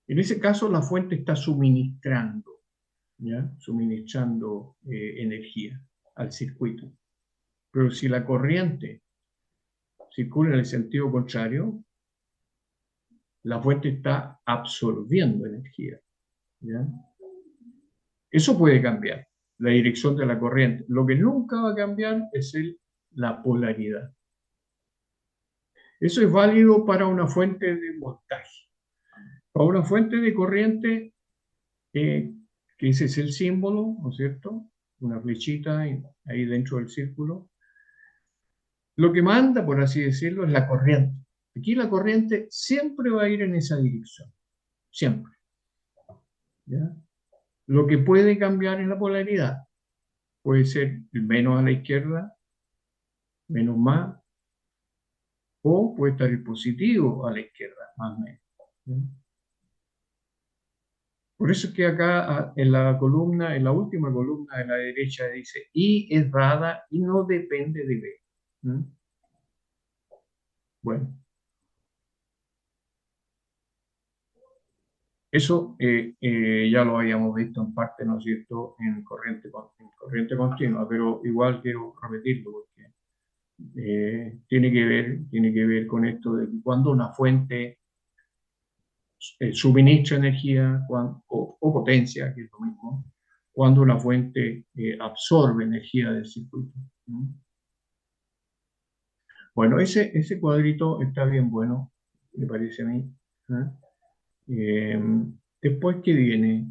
En ese caso, la fuente está suministrando, ¿ya? Suministrando energía al circuito. Pero si la corriente circula en el sentido contrario, la fuente está absorbiendo energía. ¿Ya? Eso puede cambiar, la dirección de la corriente. Lo que nunca va a cambiar es la polaridad. Eso es válido para una fuente de voltaje. Para una fuente de corriente, que ese es el símbolo, ¿no es cierto? Una flechita ahí dentro del círculo. Lo que manda, por así decirlo, es la corriente. Aquí la corriente siempre va a ir en esa dirección, siempre. ¿Ya? Lo que puede cambiar es la polaridad. Puede ser el menos a la izquierda, menos más, o puede estar el positivo a la izquierda, más o menos. ¿Ya? Por eso es que acá en la columna, en la última columna de la derecha dice I es dada y no depende de B. ¿Mm? Bueno, eso ya lo habíamos visto en parte, ¿no es cierto?, en corriente continua, pero igual quiero repetirlo porque tiene que ver con esto de que cuando una fuente suministra energía o potencia, que es lo mismo, cuando una fuente absorbe energía del circuito. ¿No? Bueno, ese cuadrito está bien bueno, me parece a mí. ¿Ah? Eh, Después, ¿qué viene?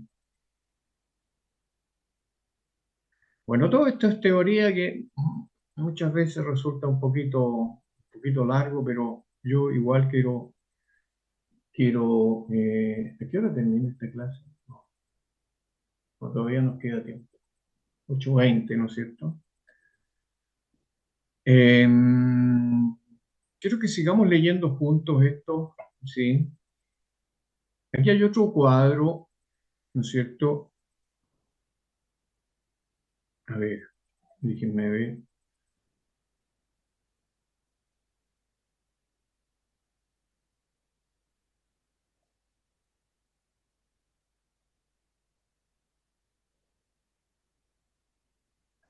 Bueno, todo esto es teoría que muchas veces resulta un poquito largo, pero yo igual ¿a qué hora termina esta clase? No, todavía nos queda tiempo. 8:20, ¿no es cierto? Eh, Quiero que sigamos leyendo juntos esto, ¿sí? Aquí hay otro cuadro, ¿no es cierto? A ver, déjenme ver.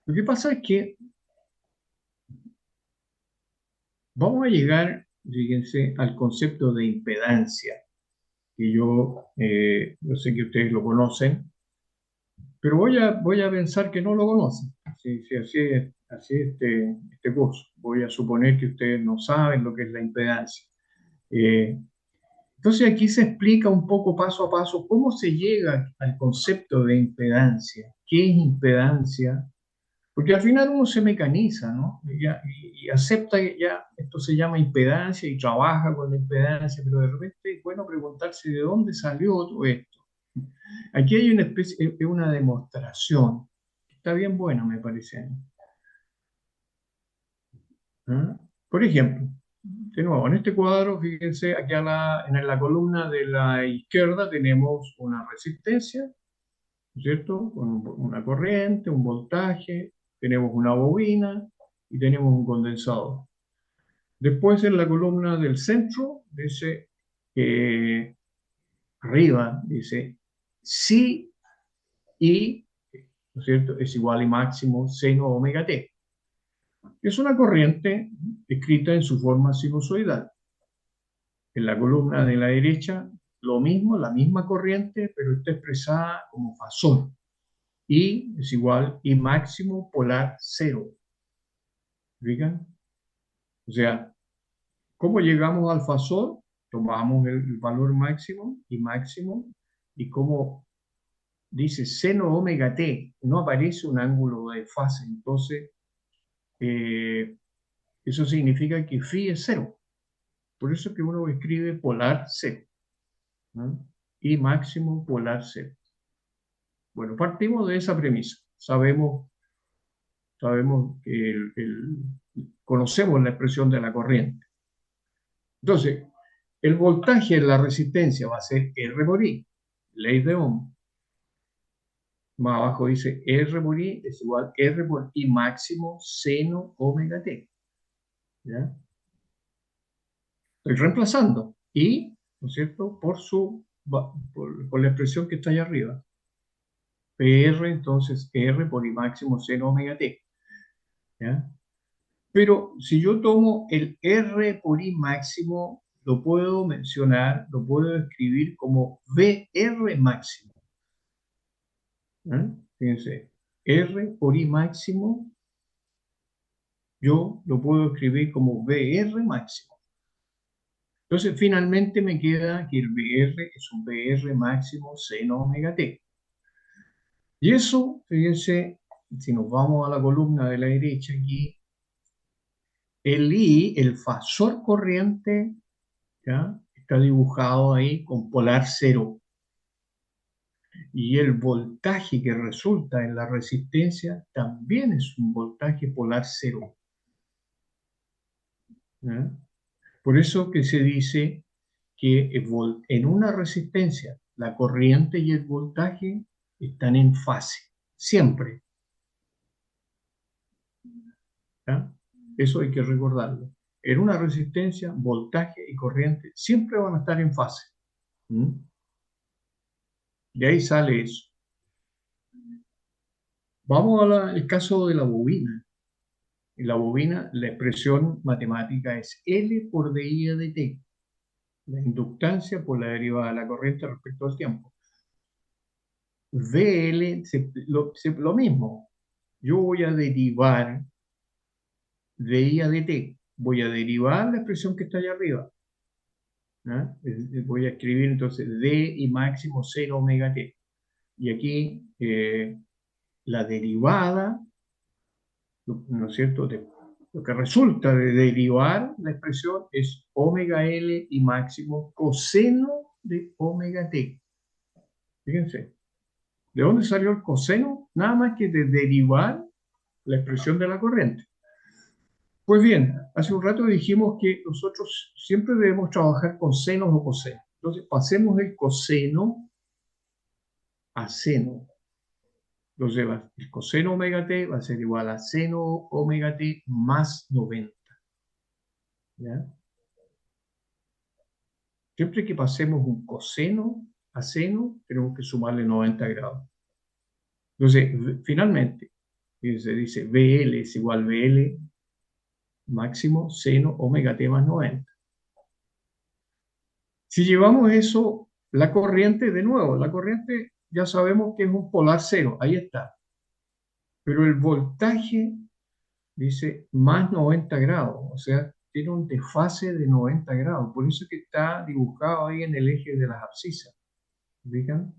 Lo que pasa es que vamos a llegar, fíjense, al concepto de impedancia, que yo sé que ustedes lo conocen, pero voy a pensar que no lo conocen. Sí, así es este curso. Voy a suponer que ustedes no saben lo que es la impedancia. Eh, entonces aquí se explica un poco paso a paso cómo se llega al concepto de impedancia. ¿Qué es impedancia? Porque al final uno se mecaniza, ¿no? Y acepta que ya esto se llama impedancia y trabaja con la impedancia, pero de repente es bueno preguntarse de dónde salió todo esto. Aquí hay una especie, una demostración. Está bien bueno, me parece a mí. ¿Ah? Por ejemplo, de nuevo, en este cuadro, fíjense, aquí en la columna de la izquierda tenemos una resistencia, ¿no es cierto? Con una corriente, un voltaje, tenemos una bobina y tenemos un condensador. Después en la columna del centro dice, arriba dice, si I, ¿no es cierto?, es igual a I máximo seno omega t. Es una corriente escrita en su forma sinusoidal. En la columna de la derecha, lo mismo, la misma corriente, pero está expresada como fasor. I es igual a I máximo polar cero. ¿Fijan? O sea, ¿cómo llegamos al fasor? Tomamos el valor máximo y como dice seno omega t, no aparece un ángulo de fase, entonces eh, eso significa que phi es cero. Por eso es que uno escribe polar cero, ¿no? Y máximo polar cero. Bueno, partimos de esa premisa. Sabemos que conocemos la expresión de la corriente. Entonces, el voltaje en la resistencia va a ser R por I, ley de Ohm. Más abajo dice R por I es igual a R por I máximo seno omega t. ¿Ya? Estoy reemplazando I, ¿no es cierto?, por la expresión que está ahí arriba. PR, entonces R por I máximo seno omega t. ¿Ya? Pero si yo tomo el R por I máximo, lo puedo mencionar, lo puedo escribir como VR máximo. Fíjense, R por I máximo, yo lo puedo escribir como VR máximo. Entonces, finalmente me queda que el VR es un VR máximo seno omega t. Y eso, fíjense, si nos vamos a la columna de la derecha aquí, el I, el fasor corriente, ¿ya? Está dibujado ahí con polar cero. Y el voltaje que resulta en la resistencia también es un voltaje polar cero. ¿Ya? Por eso que se dice que en una resistencia la corriente y el voltaje están en fase, siempre. ¿Ya? Eso hay que recordarlo. En una resistencia, voltaje y corriente siempre van a estar en fase. ¿Mm? De ahí sale eso. Vamos al caso de la bobina. En la bobina, la expresión matemática es L por dI de t, la inductancia por la derivada de la corriente respecto al tiempo. VL, lo mismo. Yo voy a derivar dI a dt. Voy a derivar la expresión que está allá arriba. ¿Ah? Voy a escribir entonces d y máximo 0 omega t. Y aquí la derivada, ¿no es cierto? Lo que resulta de derivar la expresión es omega L y máximo coseno de omega t. Fíjense, ¿de dónde salió el coseno? Nada más que de derivar la expresión de la corriente. Pues bien, hace un rato dijimos que nosotros siempre debemos trabajar con senos o cosenos. Entonces, pasemos el coseno a seno. Entonces, el coseno omega t va a ser igual a seno omega t más 90. ¿Ya? Siempre que pasemos un coseno a seno, tenemos que sumarle 90 grados. Entonces, finalmente, se dice BL es igual a BL máximo seno omega t más 90. Si llevamos eso, la corriente, de nuevo, la corriente ya sabemos que es un polar cero, ahí está. Pero el voltaje dice más 90 grados, o sea, tiene un desfase de 90 grados. Por eso es que está dibujado ahí en el eje de las abscisas. ¿Fijan?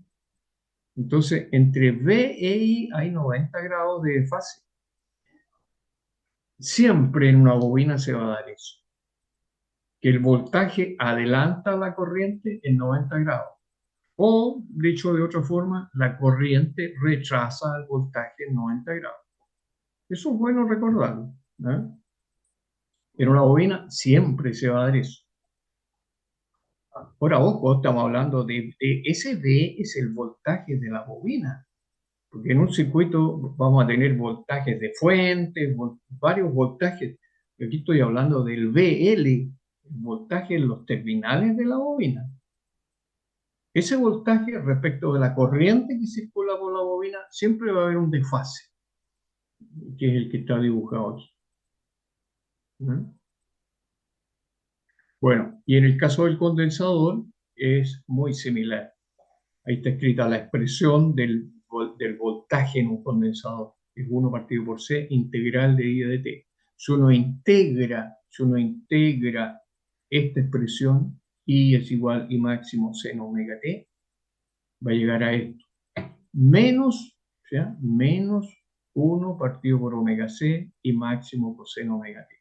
Entonces, entre V e I hay 90 grados de desfase. Siempre en una bobina se va a dar eso, que el voltaje adelanta la corriente en 90 grados. O, dicho de otra forma, la corriente retrasa el voltaje en 90 grados. Eso es bueno recordarlo. ¿Eh? En una bobina siempre se va a dar eso. Ahora, ojo, estamos hablando de ese V es el voltaje de la bobina. Porque en un circuito vamos a tener voltajes de fuentes, varios voltajes. Aquí estoy hablando del VL, el voltaje en los terminales de la bobina. Ese voltaje respecto de la corriente que circula por la bobina, siempre va a haber un desfase, que es el que está dibujado aquí. ¿No? Bueno, y en el caso del condensador es muy similar. Ahí está escrita la expresión del voltaje en un condensador. Es 1 partido por C integral de I de t. Si uno integra esta expresión, I es igual I máximo seno omega t, va a llegar a esto. Menos, o sea, menos 1 partido por omega c y máximo coseno omega t.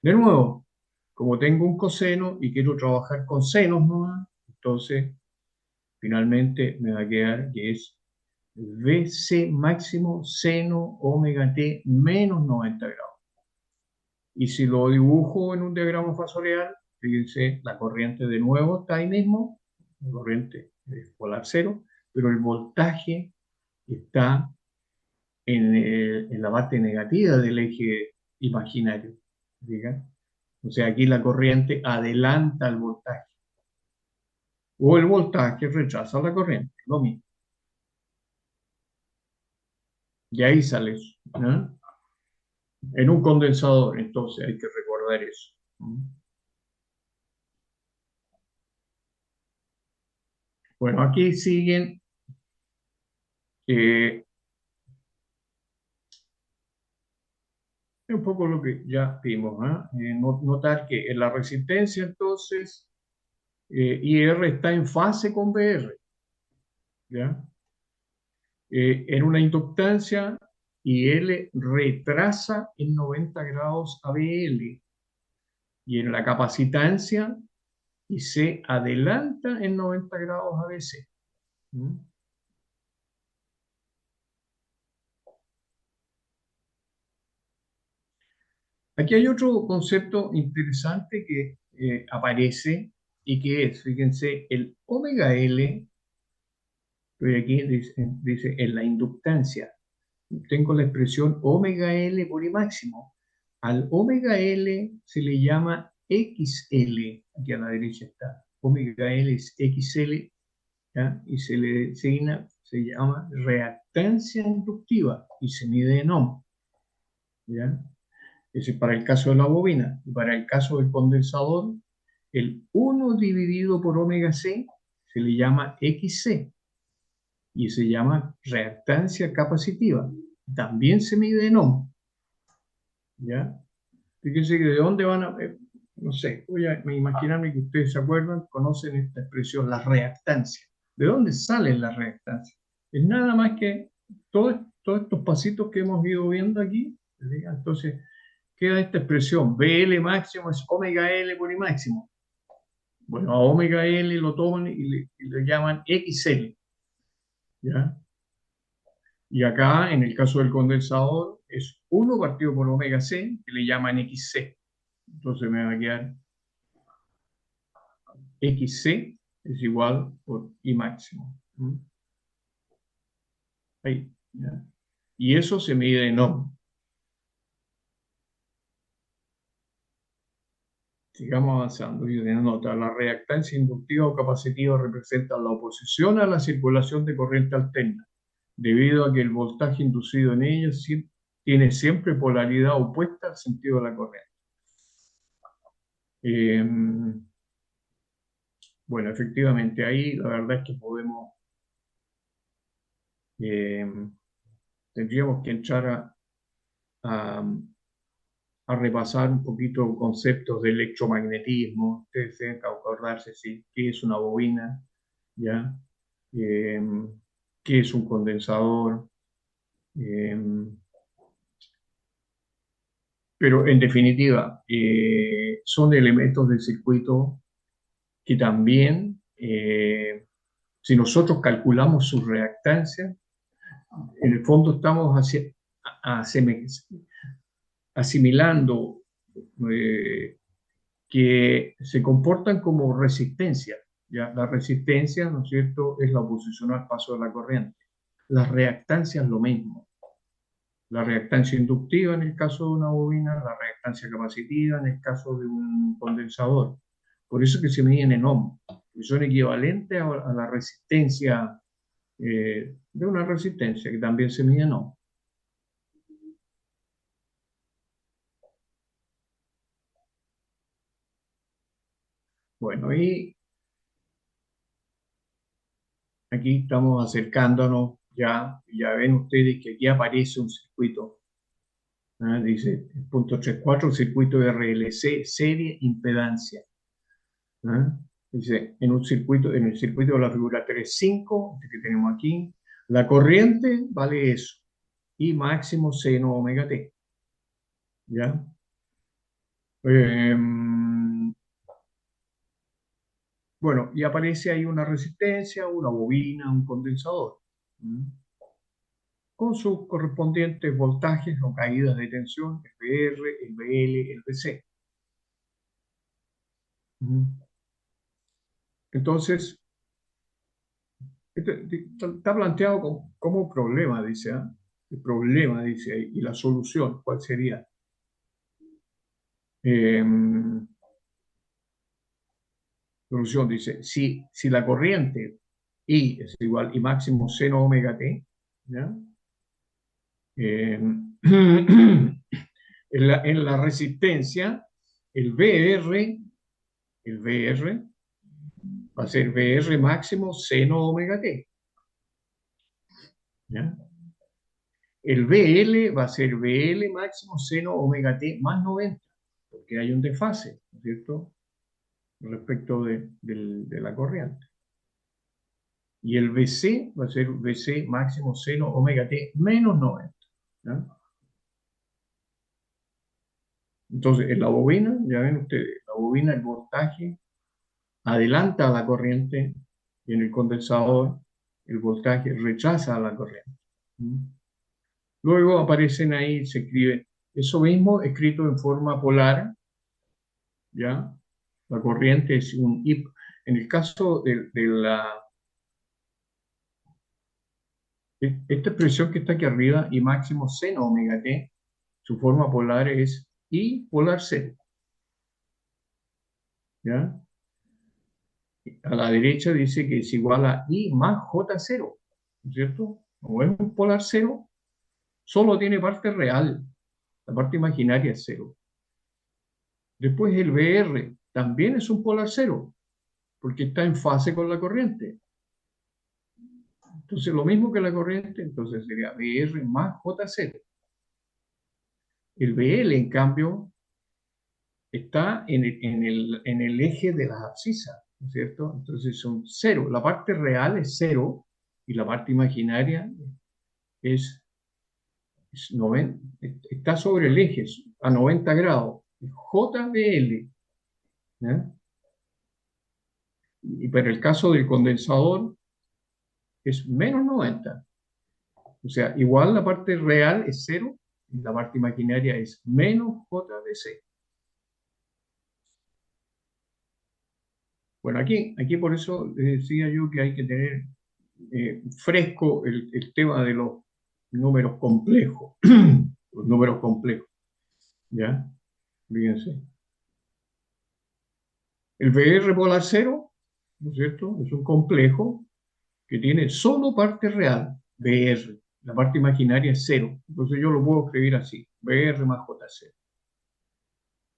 De nuevo, como tengo un coseno y quiero trabajar con senos nomás, entonces finalmente me va a quedar que es VC máximo seno omega t menos 90 grados. Y si lo dibujo en un diagrama fasorial, fíjense, la corriente de nuevo está ahí mismo, la corriente es polar cero, pero el voltaje está en la parte negativa del eje imaginario. ¿Diga? O sea, aquí la corriente adelanta el voltaje. O el voltaje rechaza la corriente, lo mismo. Y ahí sale eso. ¿No? En un condensador, entonces hay que recordar eso. Bueno, aquí siguen es un poco lo que ya vimos, ¿ah? Notar que en la resistencia, entonces, IR está en fase con BR, ¿ya? En una inductancia, IL retrasa en 90 grados a BL, y en la capacitancia, IC adelanta en 90 grados a BC. ¿Mm? Aquí hay otro concepto interesante que aparece y que es, fíjense, el omega L, estoy aquí, dice en la inductancia, tengo la expresión omega L por I máximo. Al omega L se le llama XL, aquí a la derecha está. Omega L es XL, ¿ya? Y se le designa, se llama reactancia inductiva y se mide en ohm, ¿ya? Ese es para el caso de la bobina. Y para el caso del condensador, el 1 dividido por omega C se le llama XC y se llama reactancia capacitiva. También se mide en ohm, ¿ya? Fíjense que de dónde van a... no sé, voy a imaginarme que ustedes se acuerdan, conocen esta expresión, la reactancia. ¿De dónde salen las reactancias? Es nada más que todos estos pasitos que hemos ido viendo aquí. ¿Sí? Entonces, queda esta expresión, BL máximo es omega L por I máximo. Bueno, a omega L lo toman y le llaman XL, ¿ya? Y acá, en el caso del condensador, es 1 partido por omega C, que le llaman XC. Entonces me va a quedar XC es igual por I máximo. ¿Mm? Ahí, ¿ya? Y eso se mide en ohm. Sigamos avanzando. Y de nota, la reactancia inductiva o capacitiva representa la oposición a la circulación de corriente alterna, debido a que el voltaje inducido en ella tiene siempre polaridad opuesta al sentido de la corriente. Eh, bueno, efectivamente, ahí la verdad es que podemos, eh, tendríamos que entrar a, a repasar un poquito conceptos de electromagnetismo. Ustedes tienen que acordarse qué es una bobina, ¿ya? Eh, qué es un condensador. eh, pero en definitiva, son elementos del circuito que también, si nosotros calculamos su reactancia, en el fondo estamos asimilando eh, que se comportan como resistencia. ¿Ya? La resistencia, ¿no es cierto?, es la oposición al paso de la corriente. Las reactancias lo mismo. La reactancia inductiva en el caso de una bobina, la reactancia capacitiva en el caso de un condensador. Por eso que se miden en ohm, que son equivalentes a la resistencia de una resistencia que también se mide en ohm. Bueno, y aquí estamos acercándonos ya ven ustedes que aquí aparece un circuito. Dice punto 3.4, circuito de RLC, serie impedancia. ¿Ah? Dice, en el circuito de la figura 3.5, que tenemos aquí, la corriente vale eso, y máximo seno omega t. ¿Ya? Bueno, y aparece ahí una resistencia, una bobina, un condensador, ¿Mm? Con sus correspondientes voltajes o caídas de tensión, el VR, el BL, el BC. Entonces, está planteado como problema, dice, ¿ah? El problema, dice ahí, y la solución, ¿cuál sería? Eh, Solución, dice, si la corriente I es igual I máximo seno omega t, ¿ya? Eh, en la resistencia, el VR, el VR va a ser VR máximo seno omega t. ¿ya? El BL va a ser BL máximo seno omega t más 90, porque hay un desfase, ¿no es cierto?, respecto de la corriente. Y el BC va a ser BC máximo seno omega t menos 90. ¿Ya? Entonces, en la bobina, ya ven ustedes, la bobina, el voltaje adelanta a la corriente y en el condensador el voltaje rechaza a la corriente. Luego aparecen ahí, se escribe eso mismo escrito en forma polar, ¿ya? La corriente es un I. En el caso de esta expresión que está aquí arriba, I máximo seno omega t, su forma polar es I polar cero, ¿ya? A la derecha dice que es igual a I más J0, ¿no es cierto? Como es un polar cero, solo tiene parte real, la parte imaginaria es cero. Después el BR también es un polar cero, porque está en fase con la corriente. Entonces, lo mismo que la corriente, entonces sería BR más J0. El BL, en cambio, está en el eje de las abscisas, ¿no es cierto? Entonces son cero. La parte real es cero y la parte imaginaria es 90, está sobre el eje a 90 grados. JBL. ¿Ya? Y para el caso del condensador es menos 90. O sea, igual la parte real es cero y la parte imaginaria es menos JBC. Bueno, aquí por eso decía yo que hay que tener fresco el tema de los números complejos. Los números complejos, ¿ya? Fíjense. El VR polar cero, ¿no es cierto? Es un complejo que tiene solo parte real, VR. La parte imaginaria es cero. Entonces yo lo puedo escribir así, VR más J0.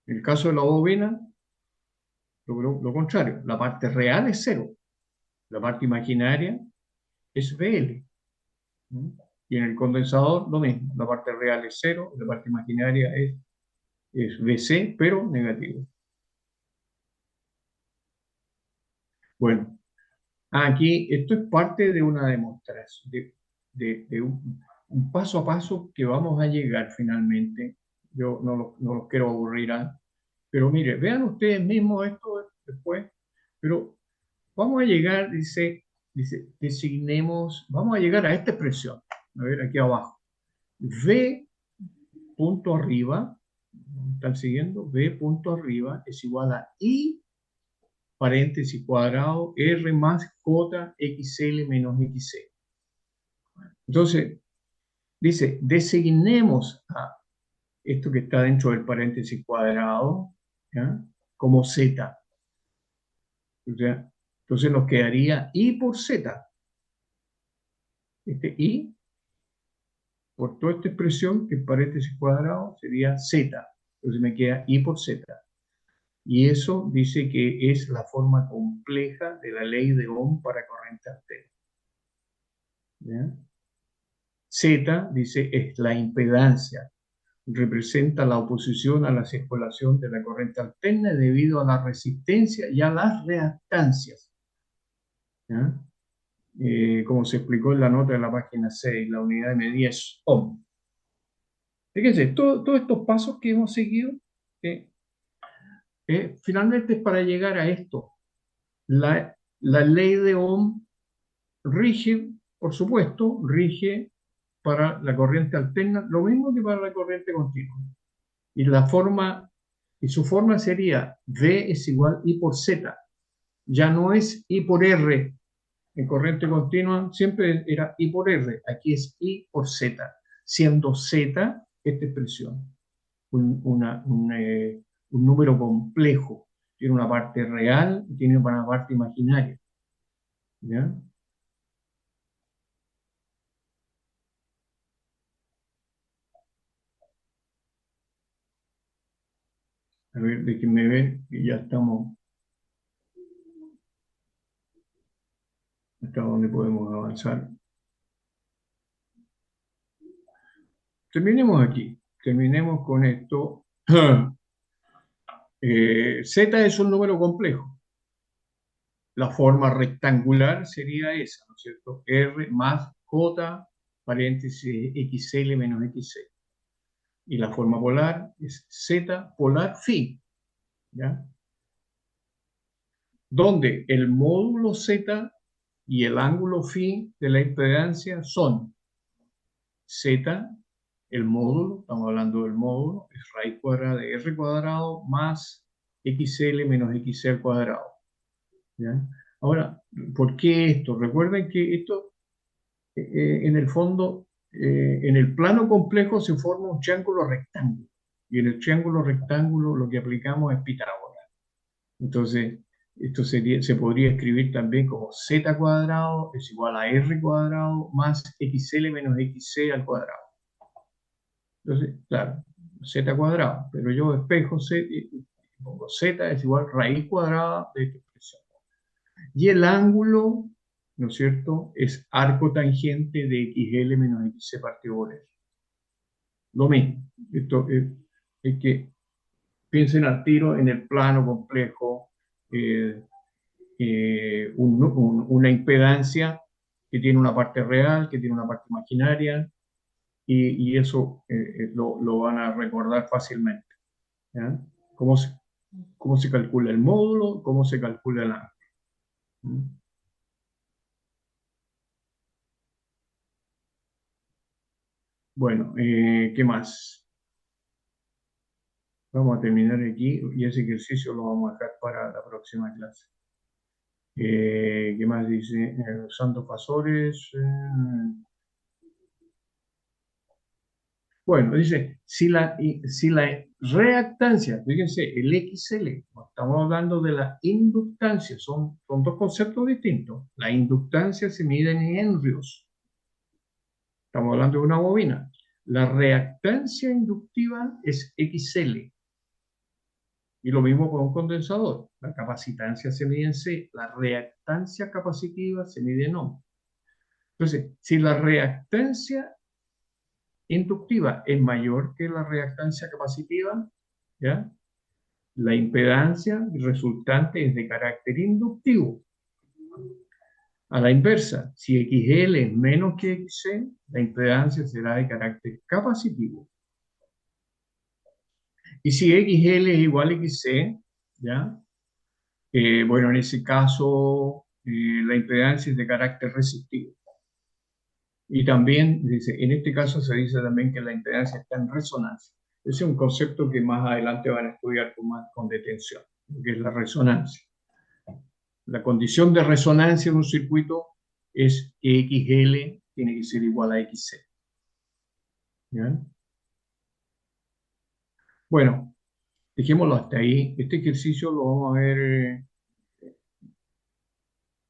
En el caso de la bobina, lo contrario, la parte real es cero. La parte imaginaria es BL. ¿No? Y en el condensador lo mismo, la parte real es cero, la parte imaginaria es BC, pero negativo. Bueno, aquí esto es parte de una demostración, de un paso a paso que vamos a llegar finalmente. Yo no los quiero aburrir, pero mire, vean ustedes mismos esto después, pero vamos a llegar, designemos, vamos a llegar a esta expresión, a ver aquí abajo. V punto arriba, ¿están siguiendo? V punto arriba es igual a I paréntesis cuadrado R más J XL menos XC. Entonces, dice, designemos a esto que está dentro del paréntesis cuadrado, ¿ya?, como Z. ¿Ya? Entonces nos quedaría I por Z. Este I, por toda esta expresión, que es paréntesis cuadrado, sería Z. Entonces me queda I por Z. Y eso dice que es la forma compleja de la ley de Ohm para corriente alterna. ¿Ya? Z, dice, es la impedancia. Representa la oposición a la circulación de la corriente alterna debido a la resistencia y a las reactancias. ¿Ya? Como se explicó en la nota de la página 6, la unidad de medida es ohm. Fíjense, todos estos pasos que hemos seguido, eh, finalmente es para llegar a esto. La ley de Ohm rige, por supuesto, rige para la corriente alterna, lo mismo que para la corriente continua. Y su forma sería V es igual I por Z. Ya no es I por R. En corriente continua siempre era I por R. Aquí es I por Z, siendo Z esta expresión. Un número complejo. Tiene una parte real y tiene una parte imaginaria. ¿Ya? A ver, déjenme ver que ya estamos hasta donde podemos avanzar. terminemos aquí. Terminemos con esto. Z es un número complejo. La forma rectangular sería esa, ¿no es cierto? R más J, paréntesis, XL menos XC. Y la forma polar es Z polar phi, ¿ya? Donde el módulo Z y el ángulo phi de la impedancia son Z, el módulo, estamos hablando del módulo, es raíz cuadrada de R cuadrado más XL menos XC al cuadrado, ¿ya? Ahora, ¿por qué esto? Recuerden que esto, en el fondo, en el plano complejo se forma un triángulo rectángulo. Y en el triángulo rectángulo lo que aplicamos es Pitágoras. Entonces, esto se podría escribir también como z cuadrado es igual a r cuadrado más xl menos xc al cuadrado. Entonces, claro, z cuadrado, pero yo despejo z, pongo z es igual a raíz cuadrada de esta expresión. Y el ángulo, ¿no es cierto?, es arco tangente de xl menos xc partido por r. Lo mismo. Esto es que piensen al tiro en el plano complejo, una impedancia que tiene una parte real, que tiene una parte imaginaria, y eso lo van a recordar fácilmente, ¿ya? ¿Cómo se, cómo se calcula el módulo? ¿Cómo se calcula el ángulo? ¿Mm? Bueno, ¿qué más? Vamos a terminar aquí y ese ejercicio lo vamos a dejar para la próxima clase. ¿Qué más dice? Usando fasores. Bueno, dice, si la reactancia, fíjense, el XL, estamos hablando de la inductancia, son dos conceptos distintos. La inductancia se mide en henrios, estamos hablando de una bobina. La reactancia inductiva es XL, y lo mismo con un condensador. La capacitancia se mide en C, la reactancia capacitiva se mide en ohm. Entonces, si la reactancia inductiva es mayor que la reactancia capacitiva, ¿ya? La impedancia resultante es de carácter inductivo. A la inversa, si XL es menos que XC, la impedancia será de carácter capacitivo. Y si XL es igual a XC, ¿ya? Bueno, en ese caso, la impedancia es de carácter resistivo. Y también, dice, en este caso se dice también que la impedancia está en resonancia. Ese es un concepto que más adelante van a estudiar con detención, que es la resonancia. La condición de resonancia en un circuito es que XL tiene que ser igual a XC. ¿Ya? Bueno, dejémoslo hasta ahí. Este ejercicio lo vamos a ver,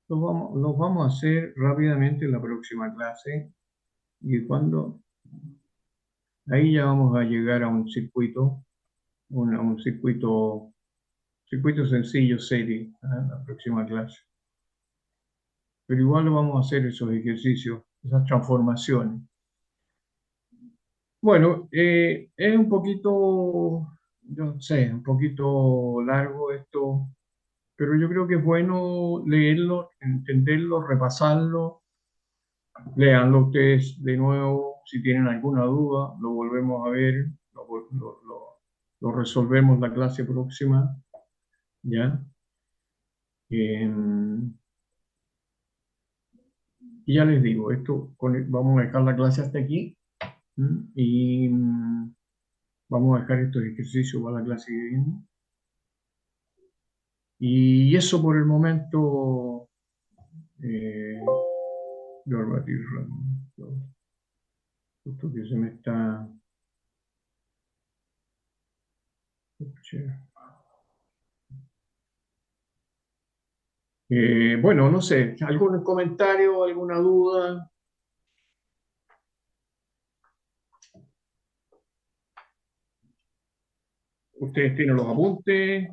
lo vamos a hacer rápidamente en la próxima clase. Y cuando ahí ya vamos a llegar a un circuito, un circuito sencillo, serie, en la próxima clase. Pero igual lo vamos a hacer esos ejercicios, esas transformaciones. Bueno, es un poquito, yo sé, un poquito largo esto, pero yo creo que es bueno leerlo, entenderlo, repasarlo. Léanlo ustedes de nuevo. Si tienen alguna duda, lo volvemos a ver, lo resolvemos la clase próxima, ¿ya? Y ya les digo, vamos a dejar la clase hasta aquí. Y vamos a dejar estos ejercicios para la clase que viene. Y eso por el momento, eh, esto que se me está... bueno, no sé, ¿algún comentario, alguna duda? Ustedes tienen los apuntes,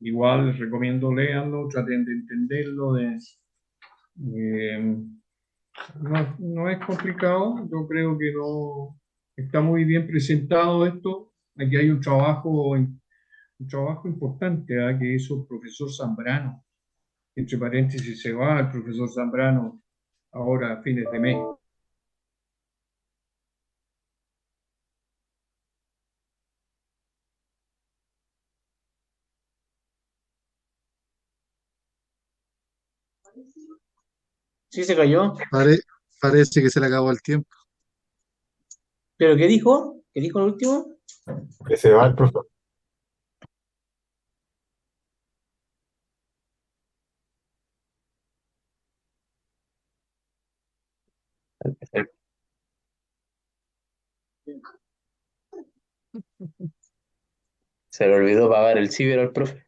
igual les recomiendo leanlo, traten de entenderlo, eh, No, no es complicado, yo creo que no está muy bien presentado esto. Aquí hay un trabajo importante, ¿ah? Que hizo el profesor Zambrano. Entre paréntesis, se va el profesor Zambrano ahora a fines de mes. Sí, se cayó. Pare- Parece que se le acabó el tiempo. ¿Pero qué dijo? ¿Qué dijo el último? Que se va el profe. Se le olvidó pagar el ciber al profe.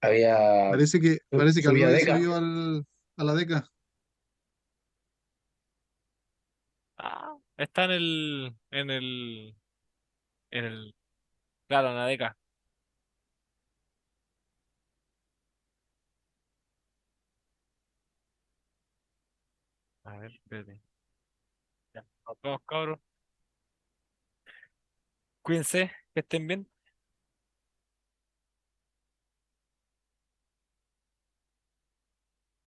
Había Parece que subía alguno beca. subió a la DECA. Ah, está claro, en la deca. A ver, espérate. Ya, nos vemos, cabros. Cuídense, que estén bien.